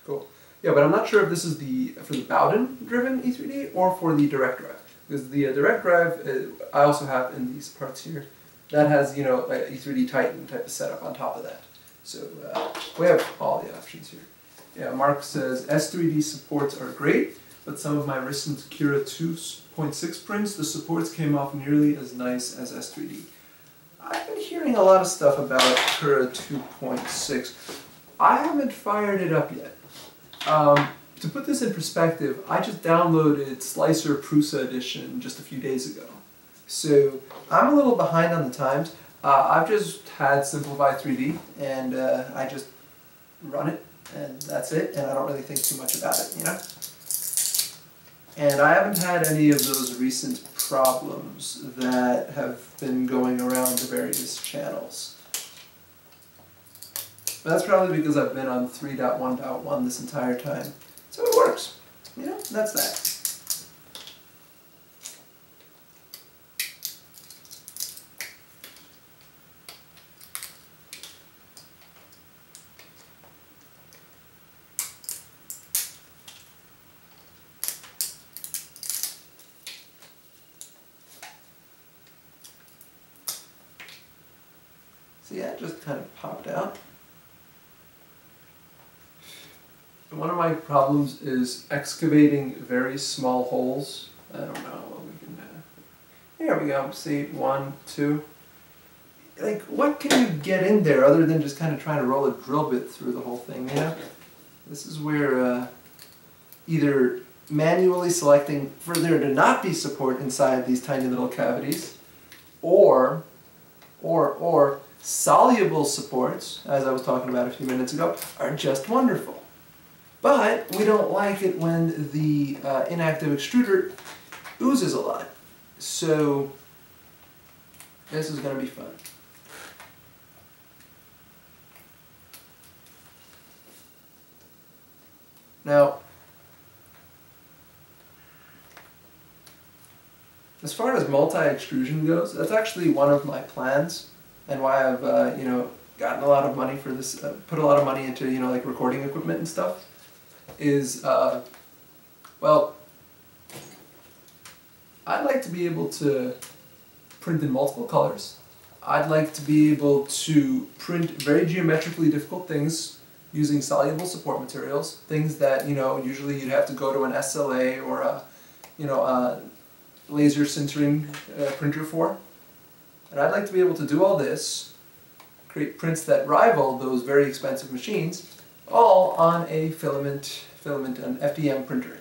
Cool. Yeah, but I'm not sure if this is for the Bowden-driven E3D or for the direct drive. Because the direct drive, I also have in these parts here, that has, a E3D Titan type of setup on top of that. So we have all the options here. Yeah, Mark says, S3D supports are great, but some of my recent Cura 2.6 prints, the supports came off nearly as nice as S3D. I've been hearing a lot of stuff about Cura 2.6. I haven't fired it up yet. To put this in perspective, I just downloaded Slicer Prusa Edition just a few days ago. So I'm a little behind on the times. I've just had Simplified 3D, and I just run it, and that's it, and I don't really think too much about it, And I haven't had any of those recent problems that have been going around the various channels. But that's probably because I've been on 3.1.1 this entire time. So it works. That's that. See, that just kind of popped out. One of my problems is excavating very small holes. I don't know what we can here we go. See, 1, 2. Like, what can you get in there other than just kind of trying to roll a drill bit through the whole thing, you know? This is where either manually selecting for there to not be support inside these tiny little cavities, or soluble supports, as I was talking about a few minutes ago, are just wonderful. But we don't like it when the inactive extruder oozes a lot. So this is going to be fun. Now, as far as multi-extrusion goes, that's actually one of my plans, and why I've gotten a lot of money for this, put a lot of money into like recording equipment and stuff. Is well, I'd like to be able to print in multiple colors. I'd like to be able to print very geometrically difficult things using soluble support materials, things that usually you'd have to go to an SLA or a laser sintering printer for. And I'd like to be able to do all this, create prints that rival those very expensive machines, all on a filament, an FDM printer.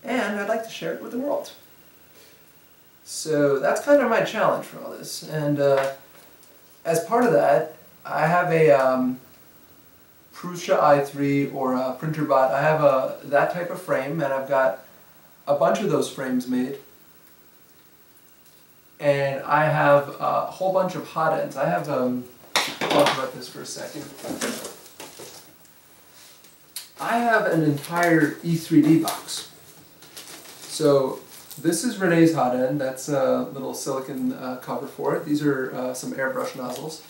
And I'd like to share it with the world. So that's kind of my challenge for all this. And as part of that, I have a Prusa i3 or a printer bot. I have that type of frame, and I've got a bunch of those frames made. And I have a whole bunch of hot ends. I have, I'll talk about this for a second. I have an entire E3D box. So this is Renee's hot end. That's a little silicon cover for it. These are some airbrush nozzles.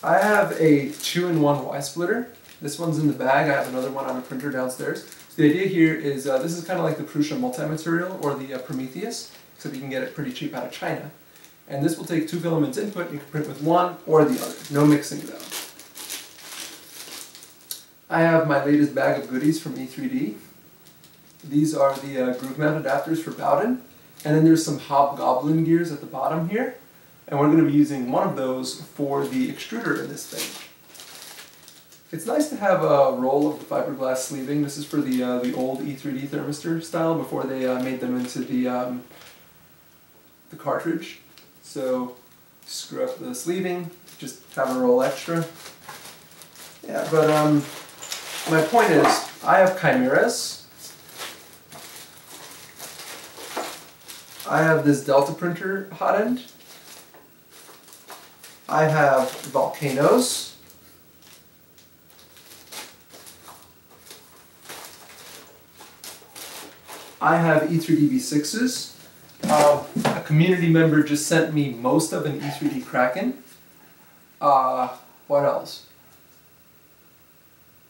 I have a 2-in-1 Y-splitter. This one's in the bag. I have another one on a printer downstairs. So the idea here is this is kind of like the Prusa multi-material or the Prometheus, except you can get it pretty cheap out of China. And this will take 2 filaments input. You can print with one or the other. No mixing though. I have my latest bag of goodies from E3D. These are the groove mount adapters for Bowden. And then there's some hobgoblin gears at the bottom here. And we're going to be using one of those for the extruder in this thing. It's nice to have a roll of the fiberglass sleeving. This is for the old E3D thermistor style before they made them into the cartridge. So screw up the sleeving, just have a roll extra. Yeah, but my point is, I have chimeras. I have this Delta printer hot end. I have volcanoes. I have E3D V6s. A community member just sent me most of an E3D Kraken. What else?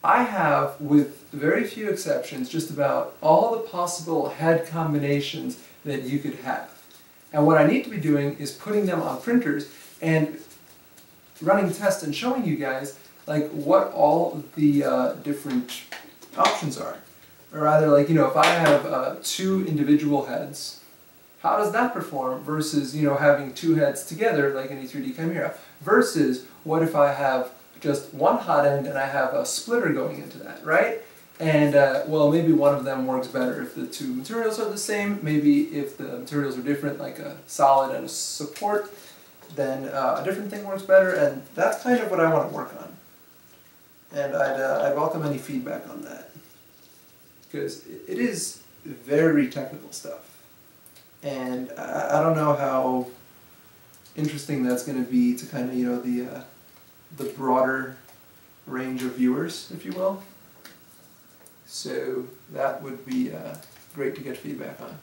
I have, with very few exceptions, just about all the possible head combinations that you could have. And what I need to be doing is putting them on printers and running tests and showing you guys like what all the different options are. Or either like, if I have 2 individual heads, how does that perform versus, having 2 heads together like an E3D Chimera? Versus what if I have just one hot end and I have a splitter going into that, right? And well, maybe one of them works better if the 2 materials are the same. Maybe if the materials are different, like a solid and a support, then a different thing works better. And that's kind of what I want to work on. And I'd welcome any feedback on that, because it is very technical stuff. And I don't know how interesting that's going to be to kind of, the broader range of viewers, if you will. So that would be great to get feedback on.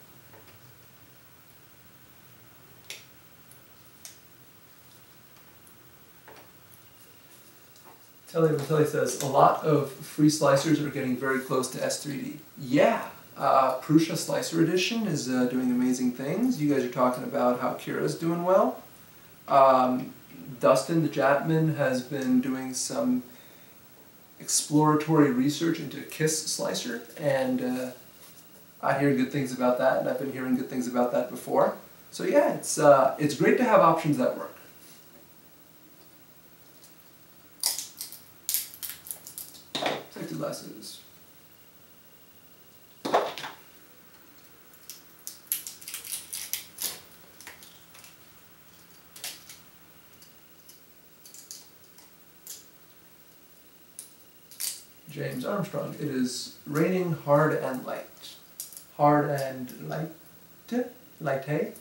Telly says, a lot of free slicers are getting very close to S3D. Yeah, Prusa Slicer Edition is doing amazing things. You guys are talking about how Kira's doing well. Dustin, the Japman, has been doing some exploratory research into a KISS slicer, and I hear good things about that, and I've been hearing good things about that before. So yeah, it's great to have options that work. Safety glasses. James Armstrong. It is raining hard and light. Hard and light? Light, hey?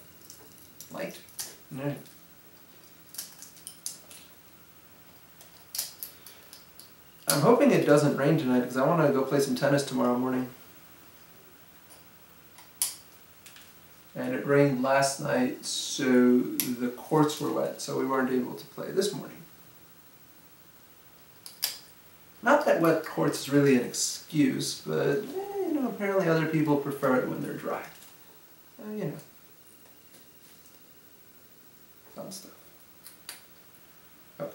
Light? No. I'm hoping it doesn't rain tonight because I want to go play some tennis tomorrow morning. And it rained last night, so the courts were wet, so we weren't able to play this morning. Not that wet courts is really an excuse, but you know, apparently other people prefer it when they're dry. You know, fun stuff. Okay.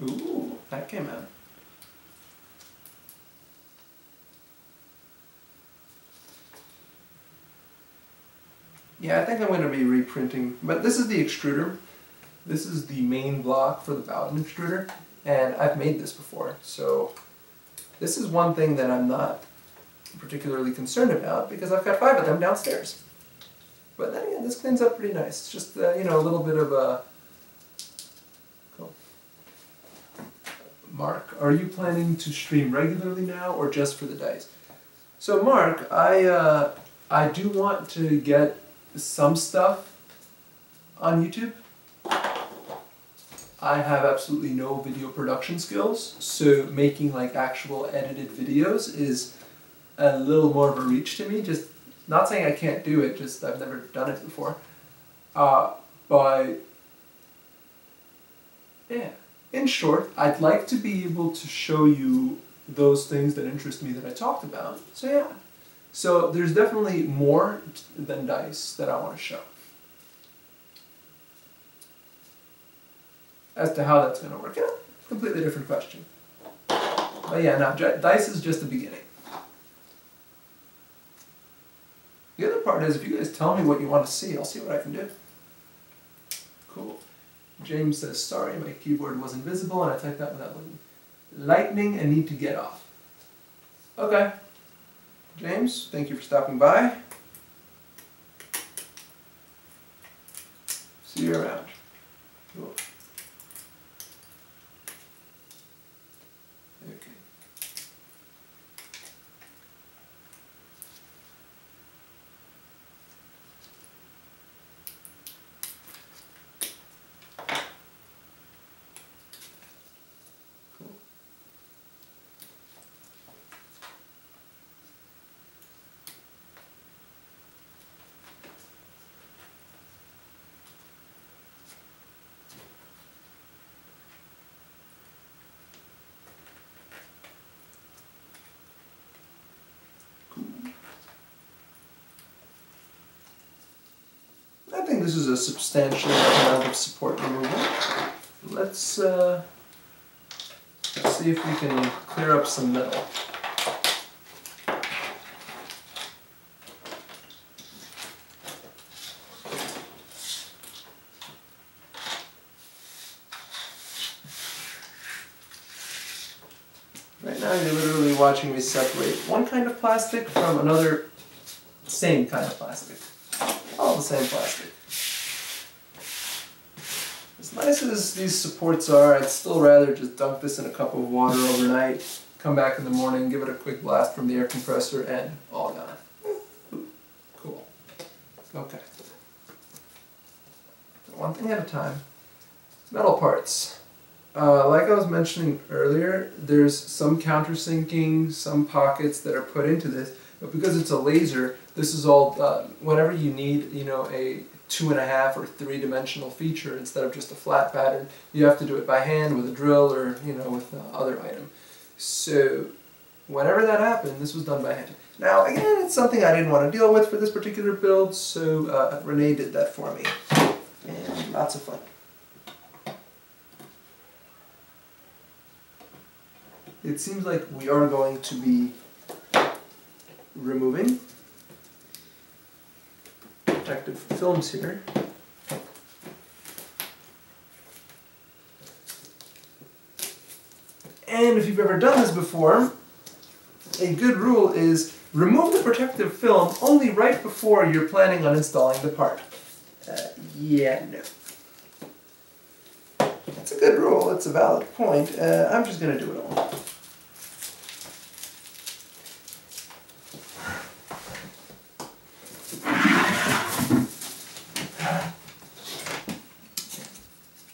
Ooh, that came out. Yeah, I think I'm going to be reprinting, but this is the extruder. This is the main block for the Bowden extruder, and I've made this before, so this is one thing that I'm not particularly concerned about because I've got 5 of them downstairs. But then again, this cleans up pretty nice. It's just, you know, a little bit of a... Cool. Mark, are you planning to stream regularly now or just for the dice? So Mark, I do want to get some stuff on YouTube. I have absolutely no video production skills, so making like actual edited videos is a little more of a reach to me. Just not saying I can't do it, just I've never done it before. But yeah, in short, I'd like to be able to show you those things that interest me that I talked about. So yeah, so there's definitely more than dice that I want to show. As to how that's going to work out, completely different question. But yeah, no, dice is just the beginning. The other part is, if you guys tell me what you want to see, I'll see what I can do. Cool. James says, sorry, my keyboard was invisible and I typed that without looking. Lightning and need to get off. Okay. James, thank you for stopping by. See you around. Cool. Okay. Cool. I think this is a substantial amount of support removal. Let's see if we can clear up some metal. Right now you're literally watching me separate one kind of plastic from another same kind of plastic. All the same plastic. As nice as these supports are, I'd still rather just dunk this in a cup of water overnight, come back in the morning, give it a quick blast from the air compressor, and all gone. Cool. Okay. One thing at a time. Metal parts. Like I was mentioning earlier, there's some countersinking, some pockets that are put into this, but because it's a laser, this is all done. Whenever you need, you know, a 2.5 or 3-dimensional feature instead of just a flat pattern, you have to do it by hand with a drill or, you know, with other item. So whenever that happened, this was done by hand. Now again, it's something I didn't want to deal with for this particular build, so Renee did that for me. And lots of fun. It seems like we are going to be removing protective films here. And if you've ever done this before, a good rule is remove the protective film only right before you're planning on installing the part. Yeah, no. It's a good rule, it's a valid point. I'm just going to do it all.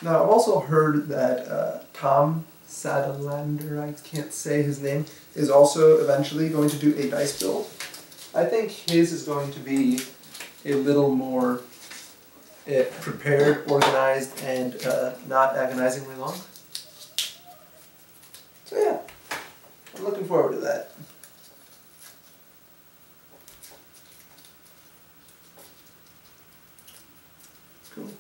Now, I've also heard that Tom Sadelander, I can't say his name, is also eventually going to do a dice build. I think his is going to be a little more prepared, organized, and not agonizingly long. So yeah, I'm looking forward to that. Cool.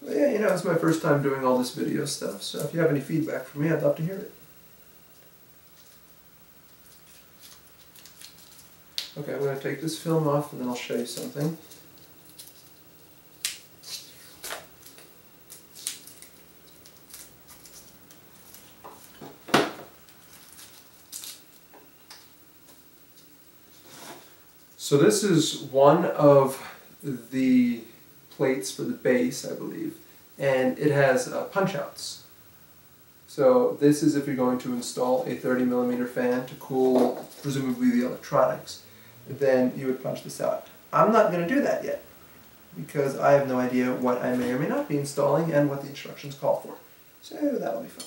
Yeah, you know, it's my first time doing all this video stuff, so if you have any feedback for me, I'd love to hear it. Okay, I'm going to take this film off and then I'll show you something. So this is one of the plates for the base, I believe, and it has punch outs. So this is if you're going to install a 30mm fan to cool presumably the electronics, then you would punch this out. I'm not going to do that yet because I have no idea what I may or may not be installing and what the instructions call for. So that'll be fun.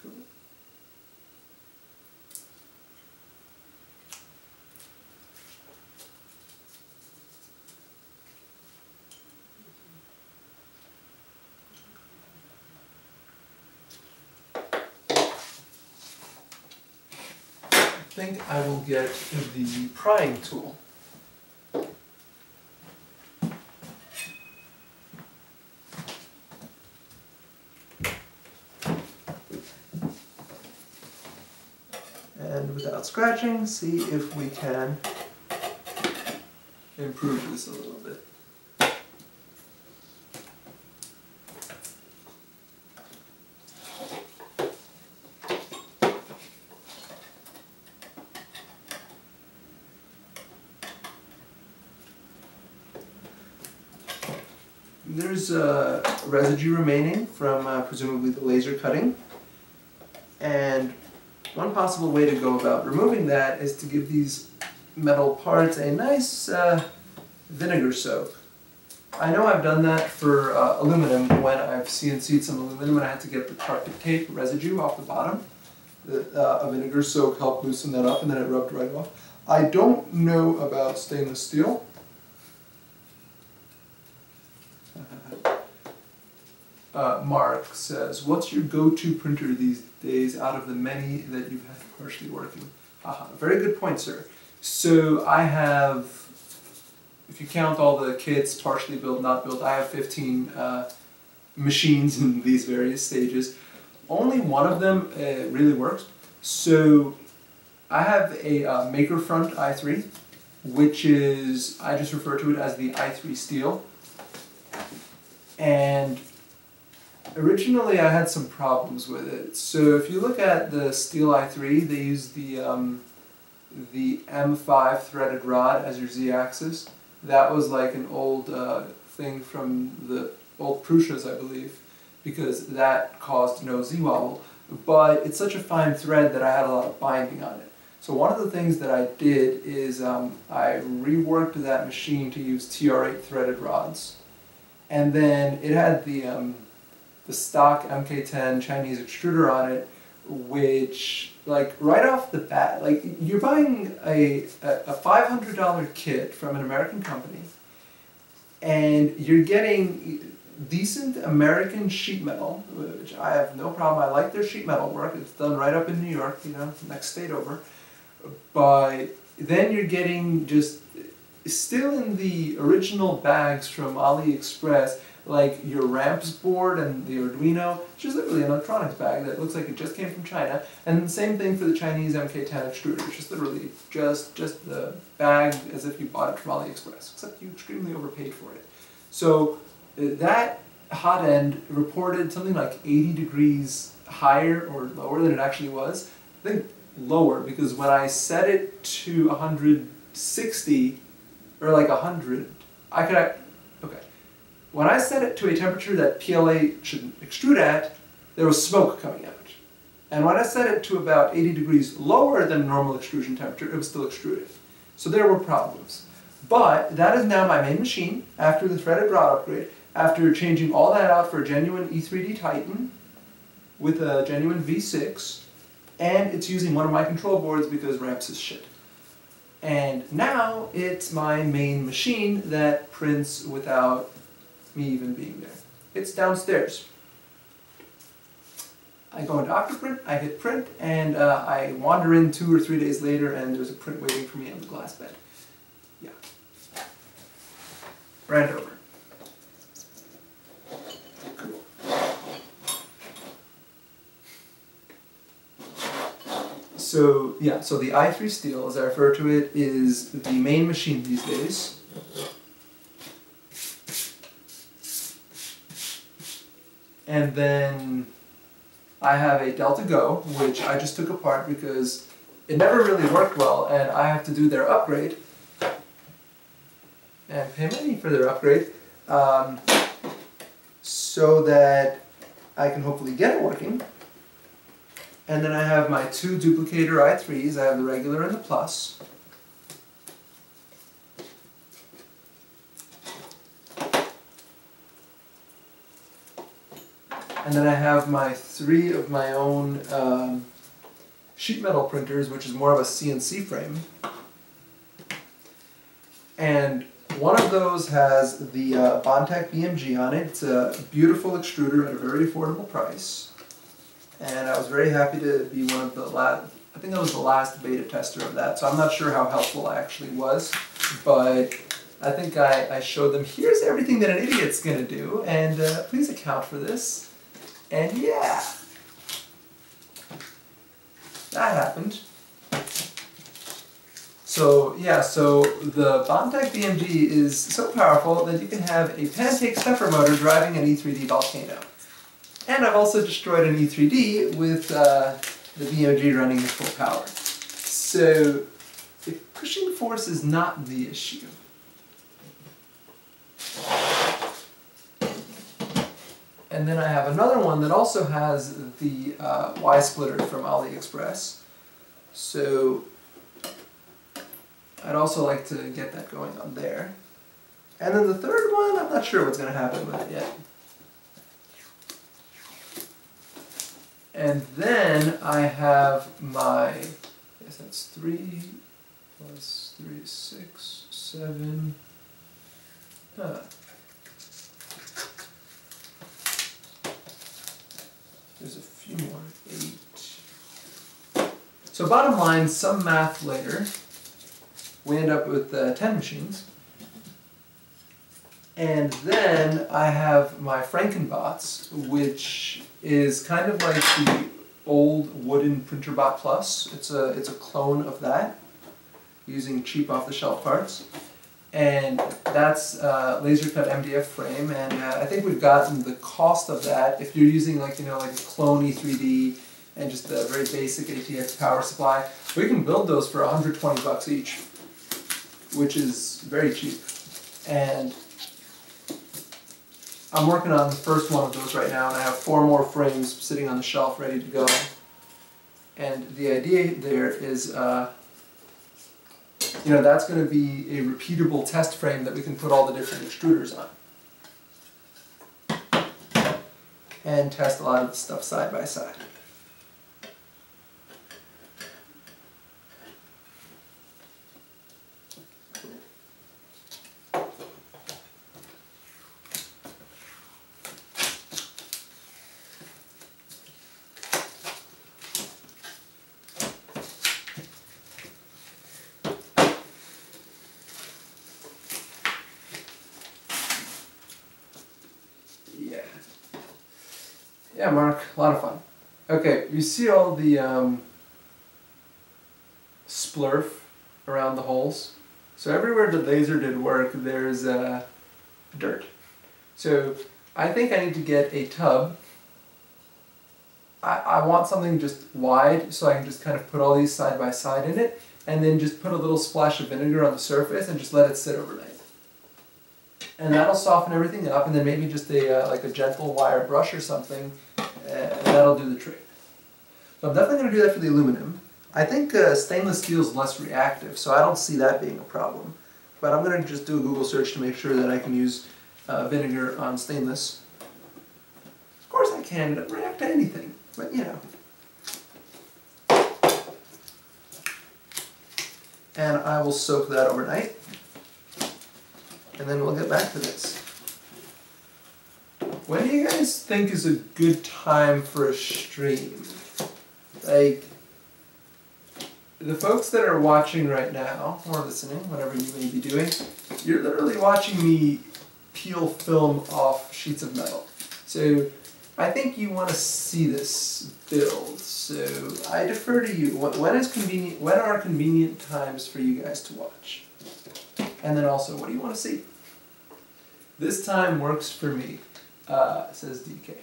Cool. I think I will get the prying tool. And without scratching, see if we can improve this a little bit. There's residue remaining from presumably the laser cutting, and one possible way to go about removing that is to give these metal parts a nice vinegar soak. I know I've done that for aluminum when I've CNC'd some aluminum and I had to get the carpet tape residue off the bottom. A vinegar soak helped loosen that up and then it rubbed right off. I don't know about stainless steel. Mark says, what's your go-to printer these days out of the many that you've had partially working? Very good point, sir. So I have, if you count all the kits, partially built, not built, I have 15 machines in these various stages. Only one of them really works. So I have a Maker Front i3, which is, I just refer to it as the i3 Steel. And originally I had some problems with it. So if you look at the Steel i3, they use the M5 threaded rod as your Z-axis. That was like an old thing from the old Prussias, I believe, because that caused no Z-wobble. But it's such a fine thread that I had a lot of binding on it. So one of the things that I did is I reworked that machine to use TR8 threaded rods. And then it had the stock MK10 Chinese extruder on it, which, like, right off the bat, like, you're buying a $500 kit from an American company, and you're getting decent American sheet metal, which I have no problem. I like their sheet metal work. It's done right up in New York, you know, next state over. But then you're getting just, still in the original bags from AliExpress, like your ramps board and the Arduino, which is literally an electronics bag that looks like it just came from China. And the same thing for the Chinese MK10 extruder, which is literally just the bag as if you bought it from AliExpress, except you extremely overpaid for it. So that hot end reported something like 80 degrees higher or lower than it actually was. I think lower, because when I set it to 160, or like 100, okay. When I set it to a temperature that PLA should extrude at, there was smoke coming out. And when I set it to about 80 degrees lower than normal extrusion temperature, it was still extruded. So there were problems. But that is now my main machine, after the threaded rod upgrade, after changing all that out for a genuine E3D Titan with a genuine V6, and it's using one of my control boards because ramps is shit. And now it's my main machine that prints without me even being there. It's downstairs. I go into Octoprint, I hit print, and I wander in 2 or 3 days later and there's a print waiting for me on the glass bed. Yeah. Ran over. So yeah, so the i3 Steel, as I refer to it, is the main machine these days. And then I have a Delta Go, which I just took apart because it never really worked well, and I have to do their upgrade and pay money for their upgrade so that I can hopefully get it working. And then I have my 2 duplicator i3s. I have the regular and the plus. And then I have my 3 of my own sheet metal printers, which is more of a CNC frame. And one of those has the Bondtech BMG on it. It's a beautiful extruder at a very affordable price. And I was very happy to be one of the last, I think I was the last beta tester of that, so I'm not sure how helpful I actually was, but I think I showed them, here's everything that an idiot's going to do, and please account for this. And yeah, that happened. So yeah, so the Bondtech BMG is so powerful that you can have a pancake stepper motor driving an E3D Volcano. And I've also destroyed an E3D with the BMG running at full power. So the pushing force is not the issue. And then I have another one that also has the Y-splitter from AliExpress. So I'd also like to get that going on there. And then the third one, I'm not sure what's going to happen with it yet. And then I have my, I guess that's 3 plus 3 is 6, 7, there's a few more, 8. So bottom line, some math later, we end up with 10 machines. And then I have my Frankenbots, which is kind of like the old wooden PrinterBot Plus. It's a clone of that, using cheap off-the-shelf parts. And that's laser cut MDF frame, and I think we've gotten the cost of that. If you're using like a clone E3D and just a very basic ATX power supply, we can build those for 120 bucks each, which is very cheap. And I'm working on the first one of those right now, and I have 4 more frames sitting on the shelf ready to go. And the idea there is, that's going to be a repeatable test frame that we can put all the different extruders on. And test a lot of the stuff side by side. Yeah, Mark, a lot of fun. Okay, you see all the splurf around the holes? So everywhere the laser did work, there's dirt. So I think I need to get a tub. I want something just wide so I can just kind of put all these side by side in it, and then just put a little splash of vinegar on the surface and just let it sit overnight. And that'll soften everything up, and then maybe just like a gentle wire brush or something, and that'll do the trick. So I'm definitely going to do that for the aluminum. I think stainless steel is less reactive, so I don't see that being a problem. But I'm going to just do a Google search to make sure that I can use vinegar on stainless. Of course I can, it doesn't react to anything, but you know. And I will soak that overnight. And then we'll get back to this. When do you guys think is a good time for a stream? Like, the folks that are watching right now, or listening, whatever you may be doing, you're literally watching me peel film off sheets of metal. So I think you want to see this build. So I defer to you. When is convenient? When are convenient times for you guys to watch? And then also, what do you want to see? This time works for me, says DK.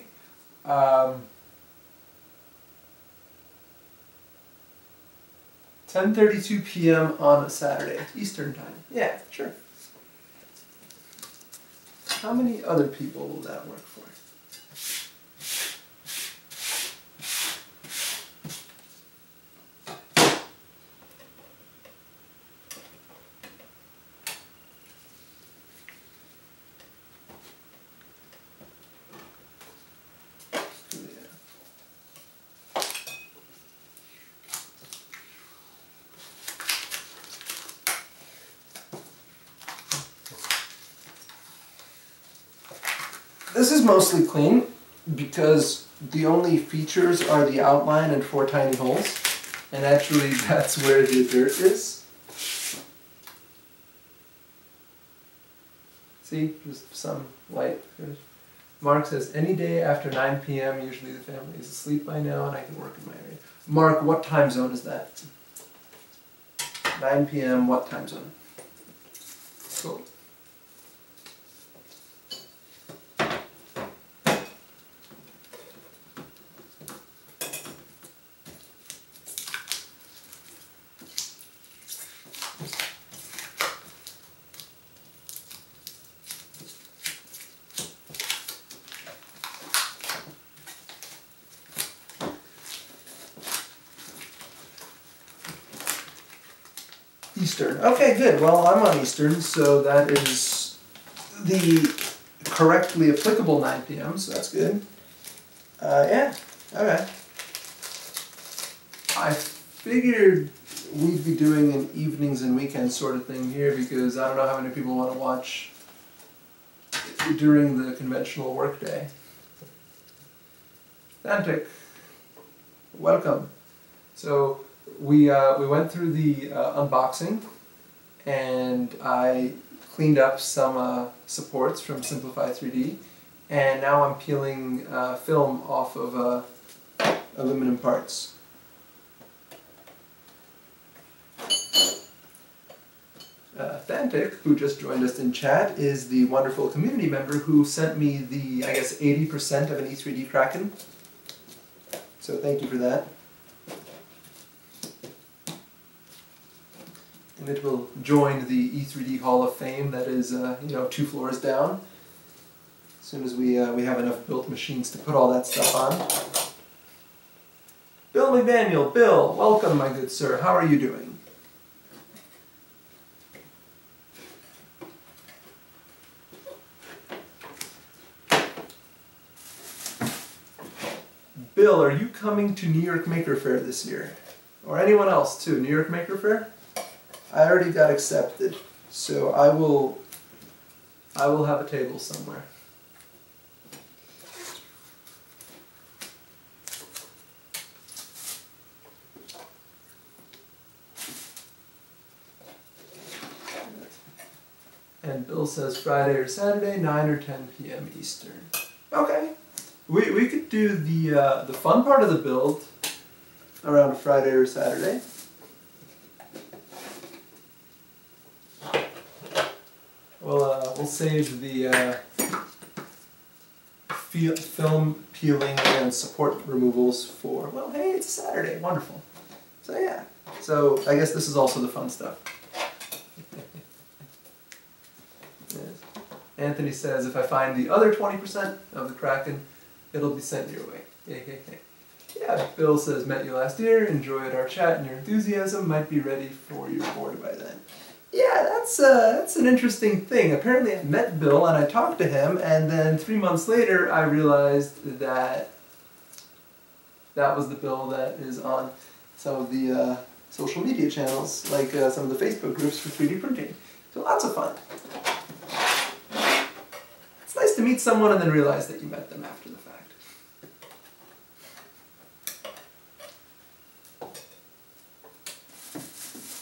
10:32 p.m. on a Saturday, Eastern time. Yeah, sure. How many other people will that work for? This is mostly clean because the only features are the outline and 4 tiny holes, and actually that's where the dirt is. See, just some light. Mark says, any day after 9 p.m. usually the family is asleep by now and I can work in my area. Mark, what time zone is that? 9 p.m. what time zone? Cool. Eastern. Okay, good. Well, I'm on Eastern, so that is the correctly applicable 9 p.m., so that's good. Yeah, okay. I figured we'd be doing an evenings and weekends sort of thing here because I don't know how many people want to watch during the conventional workday. Fantic, welcome. So, we went through the unboxing, and I cleaned up some supports from Simplify 3D, and now I'm peeling film off of aluminum parts. Fantic, who just joined us in chat, is the wonderful community member who sent me the, I guess, 80% of an E3D Kraken. So thank you for that. And it will join the E3D Hall of Fame that is, 2 floors down. As soon as we have enough built machines to put all that stuff on. Bill McDaniel, Bill, welcome my good sir. How are you doing? Bill, are you coming to New York Maker Faire this year? Or anyone else too, New York Maker Faire? I already got accepted, so I will have a table somewhere. And Bill says Friday or Saturday, 9 or 10 p.m. Eastern. Okay. We could do the fun part of the build around Friday or Saturday. We'll save the film peeling and support removals for, well, hey, it's a Saturday. Wonderful. So yeah. So I guess this is also the fun stuff. Yes. Anthony says if I find the other 20% of the Kraken, it'll be sent your way. Yeah, Bill says, met you last year, enjoyed our chat and your enthusiasm, might be ready for your board by then. Yeah, that's an interesting thing. Apparently I met Bill and I talked to him, and then 3 months later I realized that that was the Bill that is on some of the social media channels, like some of the Facebook groups for 3D printing. So lots of fun. It's nice to meet someone and then realize that you met them after the fact.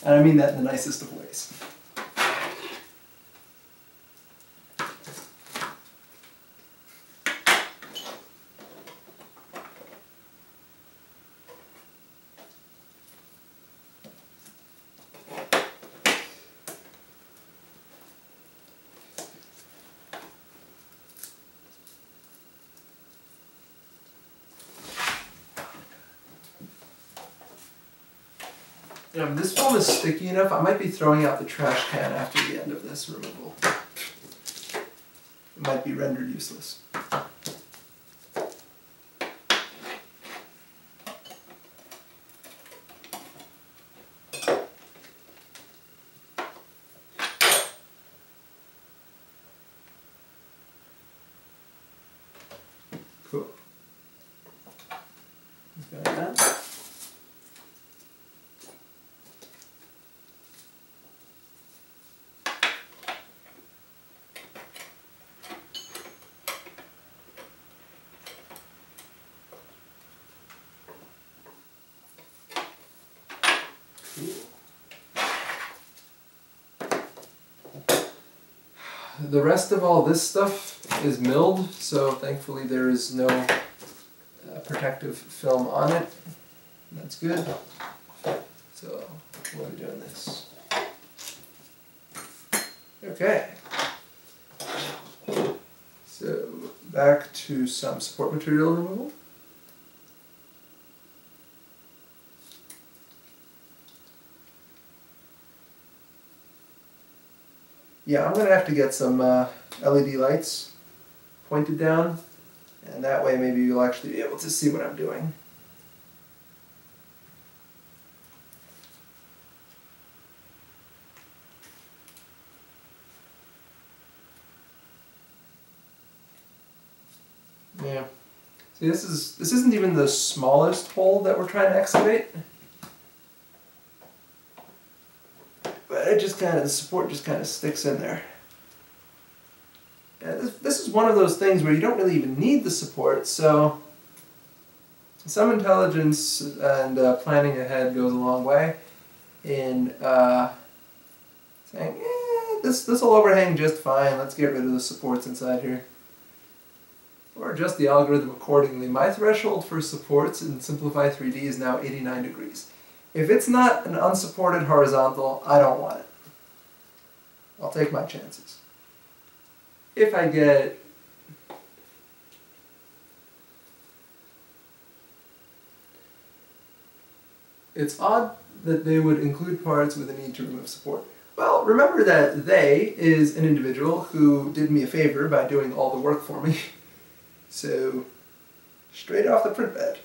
And I mean that in the nicest of ways. This film is sticky enough, I might be throwing out the trash can after the end of this removal. It might be rendered useless. Cool. Got that. The rest of all this stuff is milled, so thankfully there is no protective film on it. That's good. So we'll be doing this. Okay. So back to some support material removal. Yeah, I'm going to have to get some LED lights pointed down, and that way maybe you'll actually be able to see what I'm doing. Yeah. See, this isn't even the smallest hole that we're trying to excavate. It just kind of, the support just kind of sticks in there. And this is one of those things where you don't really even need the support, so some intelligence and planning ahead goes a long way in saying, this will overhang just fine, let's get rid of the supports inside here. Or adjust the algorithm accordingly. My threshold for supports in Simplify 3D is now 89 degrees. If it's not an unsupported horizontal, I don't want it. I'll take my chances. If I get it's odd that they would include parts with a need to remove support. Well, remember that they is an individual who did me a favor by doing all the work for me. So, straight off the print bed.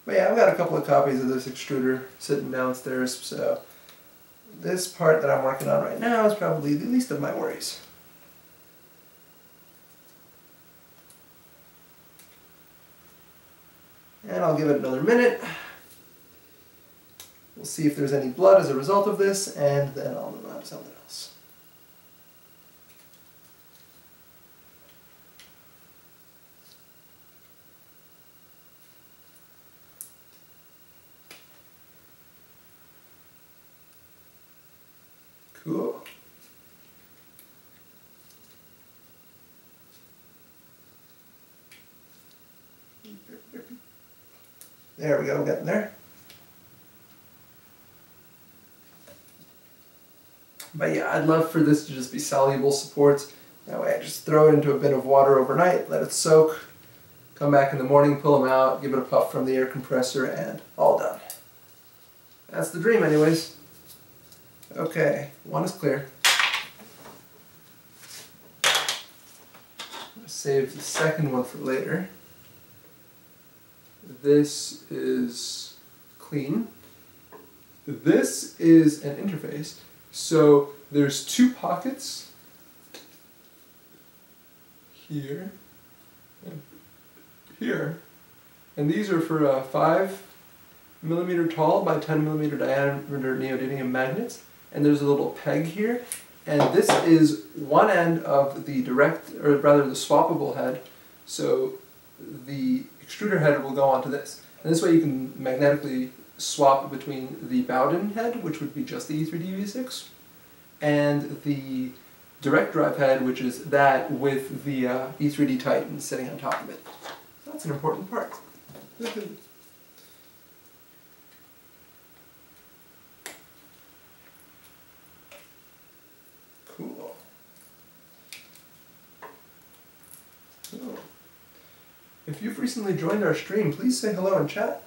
But yeah, I've got a couple of copies of this extruder sitting downstairs, so this part that I'm working on right now is probably the least of my worries. And I'll give it another minute. We'll see if there's any blood as a result of this, and then I'll move on to something else. Cool. There we go, getting there. But yeah, I'd love for this to just be soluble supports. That way I just throw it into a bin of water overnight, let it soak, come back in the morning, pull them out, give it a puff from the air compressor, and all done. That's the dream anyways. Okay, one is clear. I'm gonna save the second one for later. This is clean. This is an interface. So there's two pockets here and here, and these are for 5mm tall by 10mm diameter neodymium magnets, and there's a little peg here, and this is one end of the direct, or rather the swappable head, so the extruder head will go onto this, and this way you can magnetically swap between the Bowden head, which would be just the E3D V6, and the direct drive head, which is that with the E3D Titan sitting on top of it. So that's an important part. Cool. So, if you've recently joined our stream, please say hello in chat.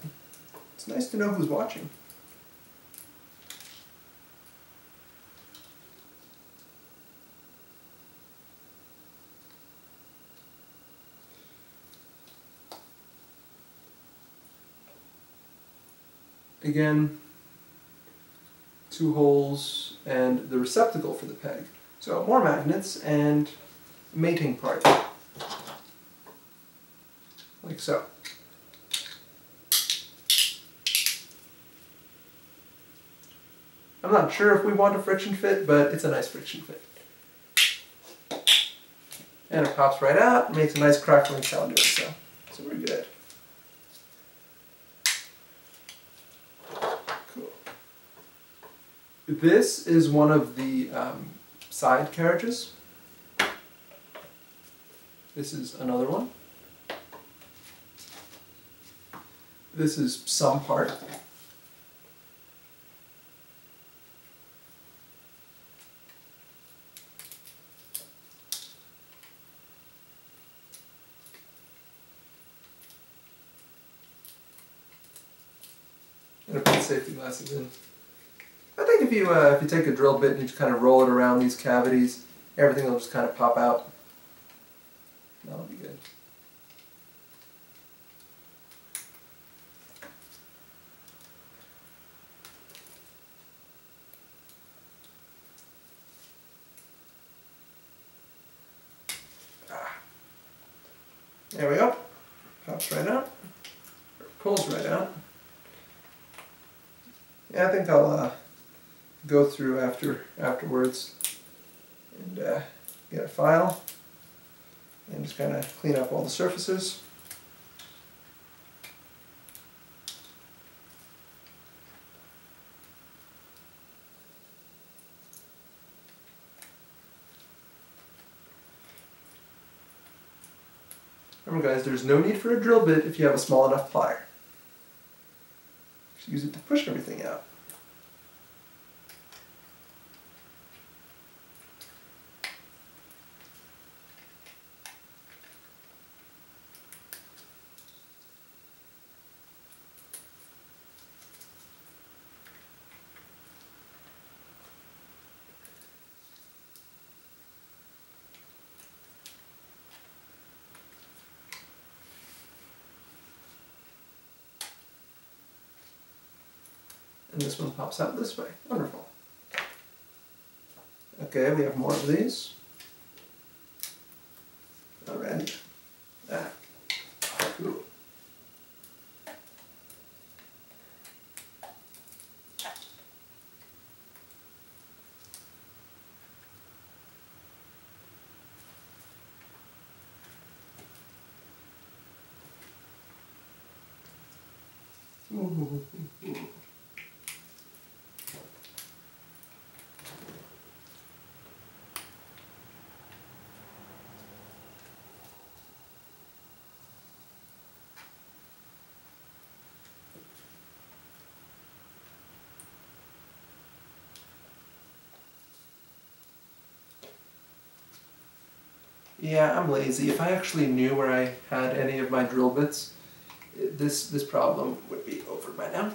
It's nice to know who's watching. Again, 2 holes and the receptacle for the peg. So more magnets and mating part. Like so. I'm not sure if we want a friction fit, but it's a nice friction fit. And it pops right out, makes a nice crackling sound doing so. So we're good. Cool. This is one of the side carriages. This is another one. This is some part. And I put safety glasses in. I think if you take a drill bit and you just kind of roll it around these cavities, everything will just kind of pop out. That'll be good. There we go. Pops right out. Or pulls right out. Yeah, I think I'll go through afterwards and get a file and just kind of clean up all the surfaces. Remember guys, there's no need for a drill bit if you have a small enough plier. Just use it to push everything out. and this one pops out this way. Wonderful. Okay, we have more of these. Alrighty. Ah, cool. Yeah, I'm lazy. If I actually knew where I had any of my drill bits, this problem would be over by now.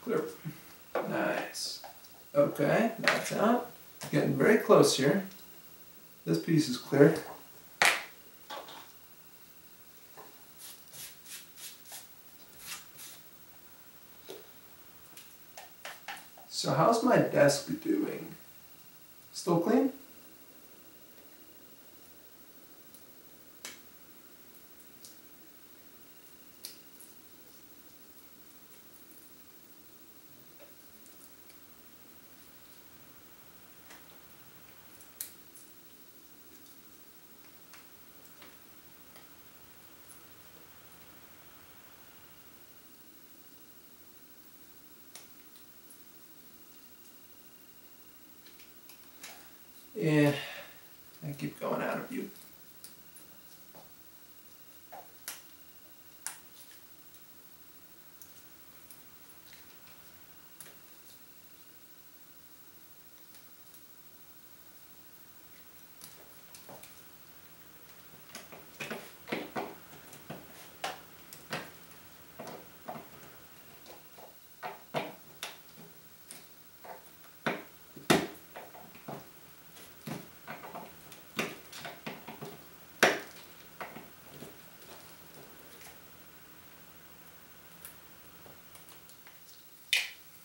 Clear. Nice. Okay, that's out. Getting very close here. This piece is clear. So how's my desk doing? Still clean? Yeah, I keep going out of view.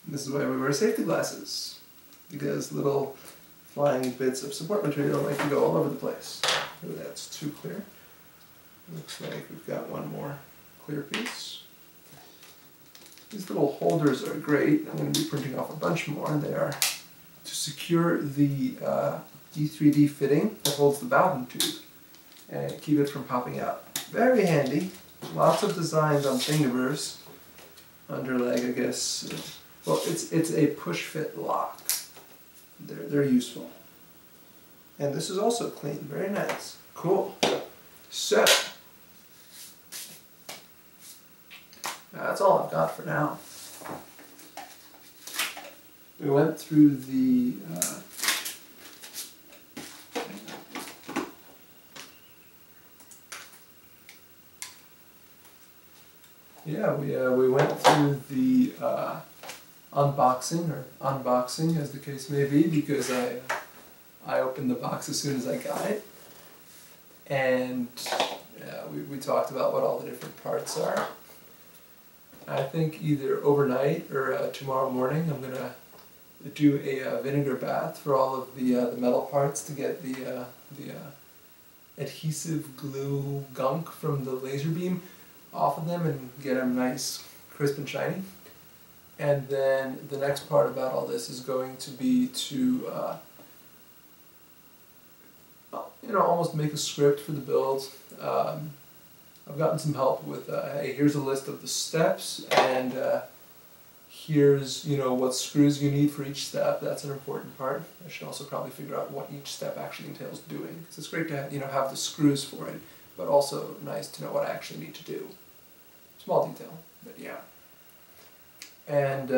This is why we wear safety glasses, because little flying bits of support material like to go all over the place. Ooh, that's too clear. Looks like we've got one more clear piece. These little holders are great. I'm going to be printing off a bunch more. They are to secure the D3D fitting that holds the Bowden tube and keep it from popping out. Very handy. Lots of designs on Thingiverse. Underleg, I guess. Well, it's a push fit lock. They're useful. And this is also clean. Very nice. Cool. So that's all I've got for now. We went through the we went through the unboxing as the case may be, because I opened the box as soon as I got it, and we talked about what all the different parts are. I think either overnight or tomorrow morning I'm gonna do a vinegar bath for all of the metal parts to get the adhesive glue gunk from the laser beam off of them and get them nice, crisp and shiny. And then the next part about all this is going to be to, almost make a script for the build. I've gotten some help with, hey, here's a list of the steps, and here's, what screws you need for each step. That's an important part. I should also probably figure out what each step actually entails doing, because it's great to have, have the screws for it, but also nice to know what I actually need to do. Small detail, but yeah. And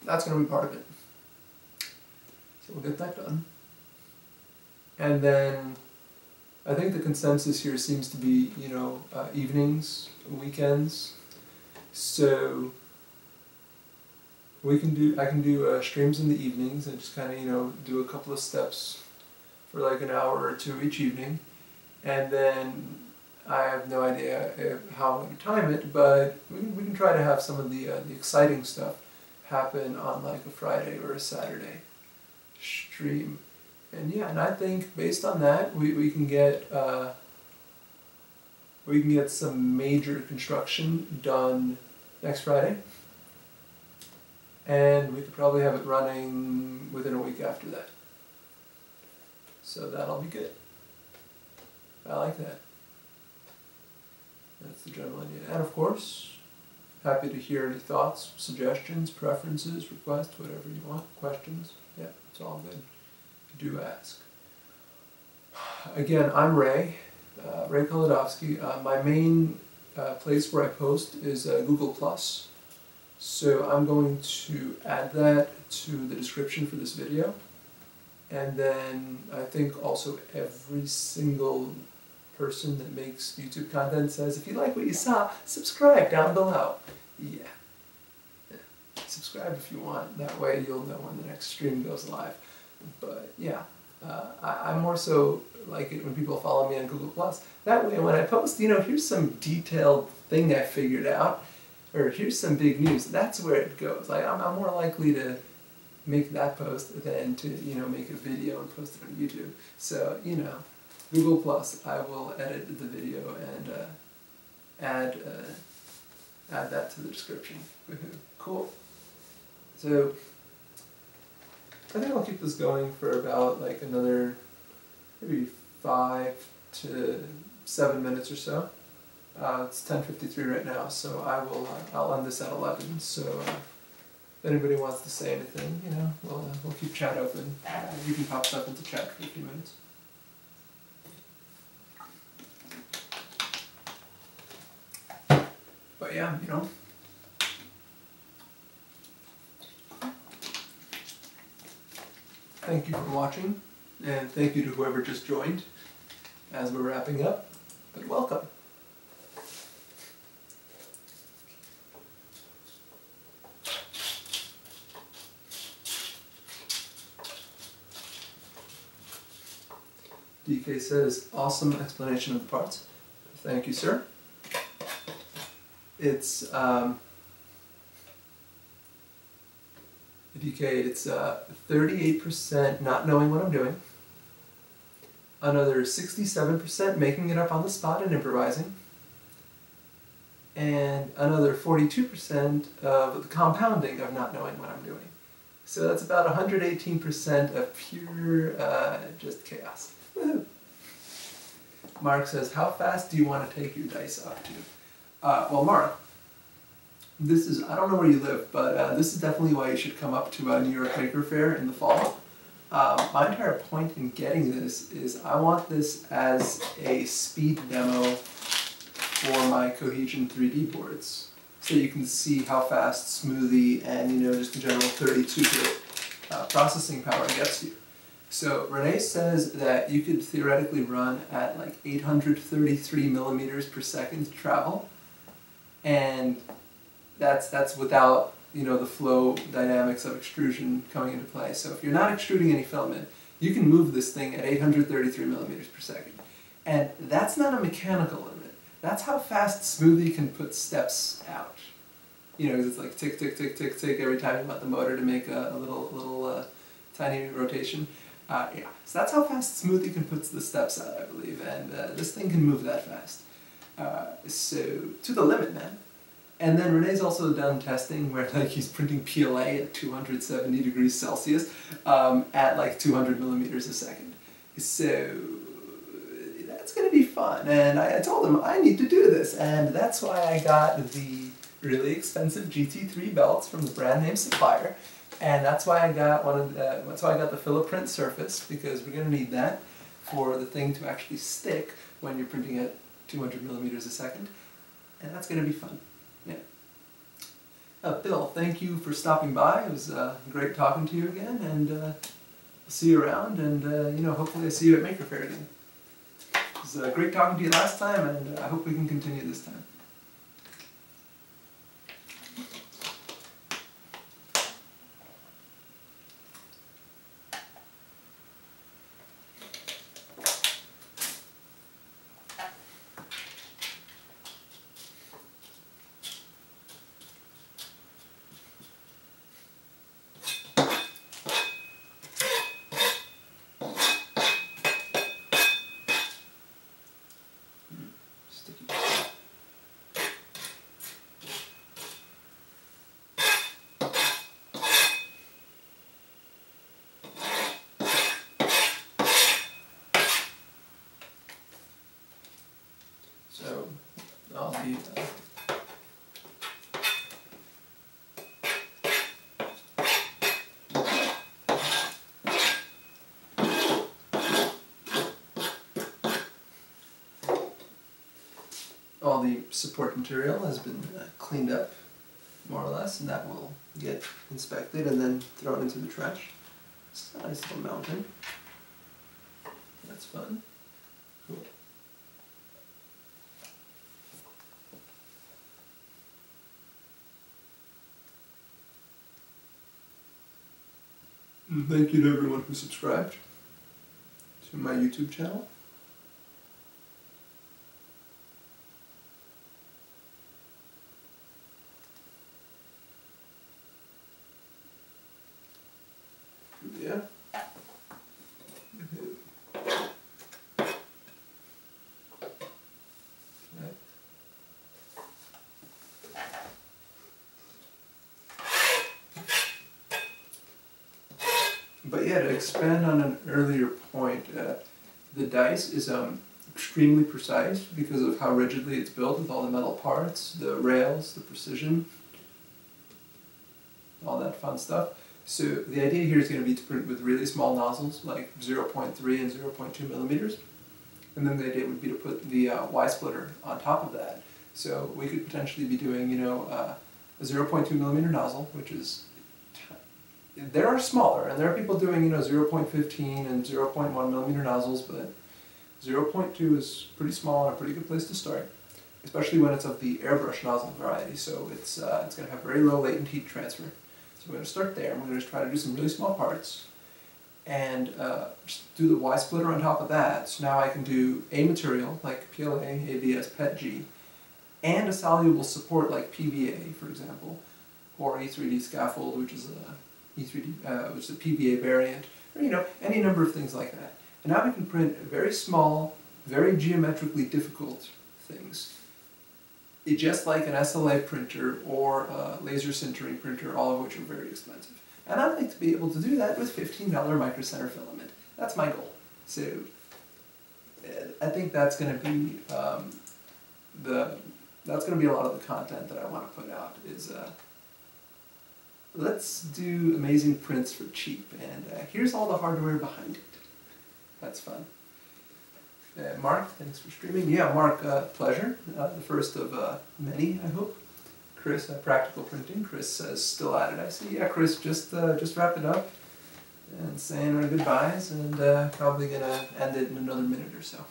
that's going to be part of it. So we'll get that done. And then I think the consensus here seems to be, evenings, weekends. So I can do streams in the evenings and just kind of, do a couple of steps for like an hour or two each evening. And then I have no idea how I'm going to time it, but we can try to have some of the exciting stuff happen on like a Friday or a Saturday stream. And yeah, and I think based on that, we can get some major construction done next Friday, and we could probably have it running within a week after that. So that'll be good. I like that. That's the general idea. And of course, happy to hear any thoughts, suggestions, preferences, requests, whatever you want, questions. Yeah, it's all good. Do ask. Again, I'm Ray Kolodowski. My main place where I post is Google+. So I'm going to add that to the description for this video. And then I think also every single person that makes YouTube content says, if you like what you saw, subscribe down below. Yeah. Subscribe if you want. That way you'll know when the next stream goes live. But yeah, I more so like it when people follow me on Google+. That way when I post, here's some detailed thing I figured out, or here's some big news, that's where it goes. Like, I'm more likely to make that post than to, make a video and post it on YouTube. So, Google+, I will edit the video and add that to the description. Cool. So, I think I'll keep this going for about like another maybe 5 to 7 minutes or so. It's 10:53 right now, so I'll end this at 11. So if anybody wants to say anything, we'll keep chat open. You can pop stuff into chat for a few minutes. But yeah, thank you for watching, and thank you to whoever just joined as we're wrapping up, but welcome. DK says, awesome explanation of the parts. Thank you, sir. It's, DK, it's 38% not knowing what I'm doing, another 67% making it up on the spot and improvising, and another 42% of the compounding of not knowing what I'm doing. So that's about 118% of pure just chaos. Woohoo! Mark says, how fast do you want to take your dice up to? Well, Mark, this is, I don't know where you live, but this is definitely why you should come up to New York Maker Fair in the fall. My entire point in getting this is I want this as a speed demo for my Cohesion 3D boards. So you can see how fast Smoothie and, just the general 32-bit processing power gets you. So Renee says that you could theoretically run at like 833 millimeters per second travel, and that's without the flow dynamics of extrusion coming into play. So if you're not extruding any filament, you can move this thing at 833 millimeters per second, and that's not a mechanical limit. That's how fast Smoothie can put steps out. Because it's like tick, tick, tick, tick, tick every time you want the motor to make a little tiny rotation. Yeah, so that's how fast Smoothie can put the steps out, I believe, and this thing can move that fast. So, to the limit, man. And then Renee's also done testing where like he's printing PLA at 270 degrees Celsius at like 200 millimeters a second. So that's going to be fun. And I told him I need to do this, and that's why I got the really expensive GT3 belts from the brand name supplier. And that's why I got that's why I got the Fill-A-Print surface, because we're going to need that for the thing to actually stick when you're printing at 200 millimeters a second. And that's going to be fun. Yeah. Bill, thank you for stopping by. It was great talking to you again, and I'll see you around, and you know, hopefully I see you at Maker Faire again. It was great talking to you last time, and I hope we can continue this time. So I'll be all the support material has been cleaned up, more or less, and that will get inspected and then thrown into the trash. It's a nice little mountain. That's fun. Cool. And thank you to everyone who subscribed to my YouTube channel. Yeah. But yeah, to expand on an earlier point, the dice is extremely precise because of how rigidly it's built with all the metal parts, the rails, the precision, all that fun stuff. So the idea here is going to be to print with really small nozzles, like 0.3 and 0.2 millimeters. And then the idea would be to put the Y-splitter on top of that. So we could potentially be doing, you know, a 0.2 millimeter nozzle, which is, there are smaller, and there are people doing, you know, 0.15 and 0.1 millimeter nozzles, but 0.2 is pretty small and a pretty good place to start, especially when it's of the airbrush nozzle variety. So it's going to have very low latent heat transfer. So we're going to start there, and we're going to try to do some really small parts, and just do the Y-splitter on top of that. So now I can do a material like PLA, ABS, PETG, and a soluble support like PVA, for example, or E3D scaffold, which is a which is a PVA variant, or you know, any number of things like that. And now we can print very small, very geometrically difficult things. It's just like an SLA printer or a laser sintering printer, all of which are very expensive. And I'd like to be able to do that with $15 micro center filament. That's my goal. So I think that's going to be that's going to be a lot of the content that I want to put out. Is let's do amazing prints for cheap, and here's all the hardware behind it. That's fun. Mark, thanks for streaming. Yeah, Mark, pleasure. The first of many, I hope. Chris, Practical Printing. Chris says still at it. I see. Yeah, Chris just wrapped it up and saying our goodbyes, and probably gonna end it in another minute or so.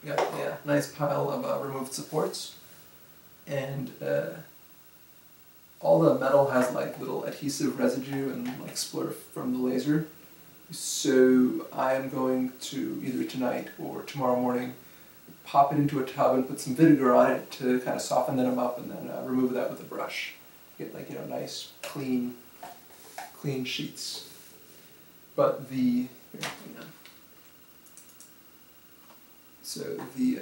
We got nice pile of removed supports, and all the metal has like little adhesive residue and like splurf from the laser. So I am going to either tonight or tomorrow morning pop it into a tub and put some vinegar on it to kind of soften them up, and then remove that with a brush. Get like, you know, nice clean sheets. But the So the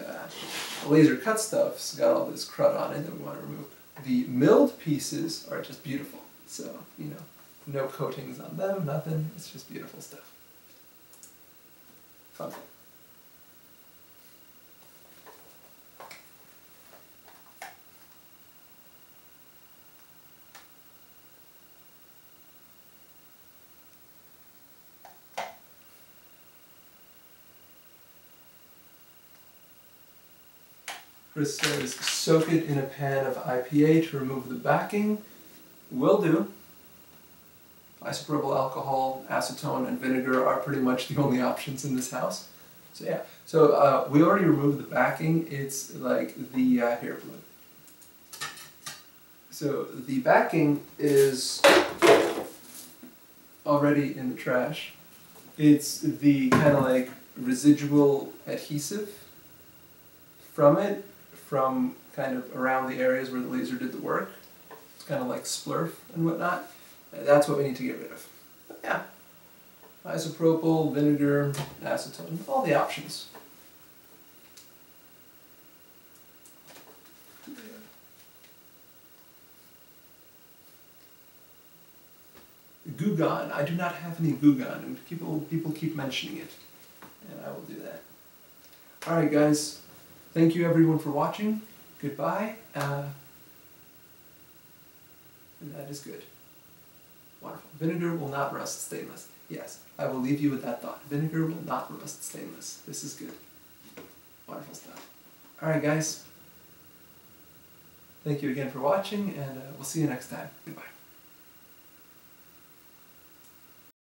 laser cut stuff's got all this crud on it that we want to remove. The milled pieces are just beautiful. So, you know, no coatings on them, nothing. It's just beautiful stuff. Fun. Chris says, soak it in a pan of IPA to remove the backing. Will do. Isopropyl alcohol, acetone, and vinegar are pretty much the only options in this house. So yeah, so we already removed the backing. It's like the, here, look. So the backing is already in the trash. It's the kind of like residual adhesive from it, from kind of around the areas where the laser did the work. It's kind of like splurf and whatnot. That's what we need to get rid of. But yeah, isopropyl, vinegar, acetone, all the options. Goo Gone. I do not have any Goo Gone, and people keep mentioning it, and I will do that. Alright guys, thank you everyone for watching. Goodbye. And that is good. Wonderful. Vinegar will not rust stainless. Yes, I will leave you with that thought. Vinegar will not rust stainless. This is good. Wonderful stuff. Alright guys, thank you again for watching, and we'll see you next time. Goodbye.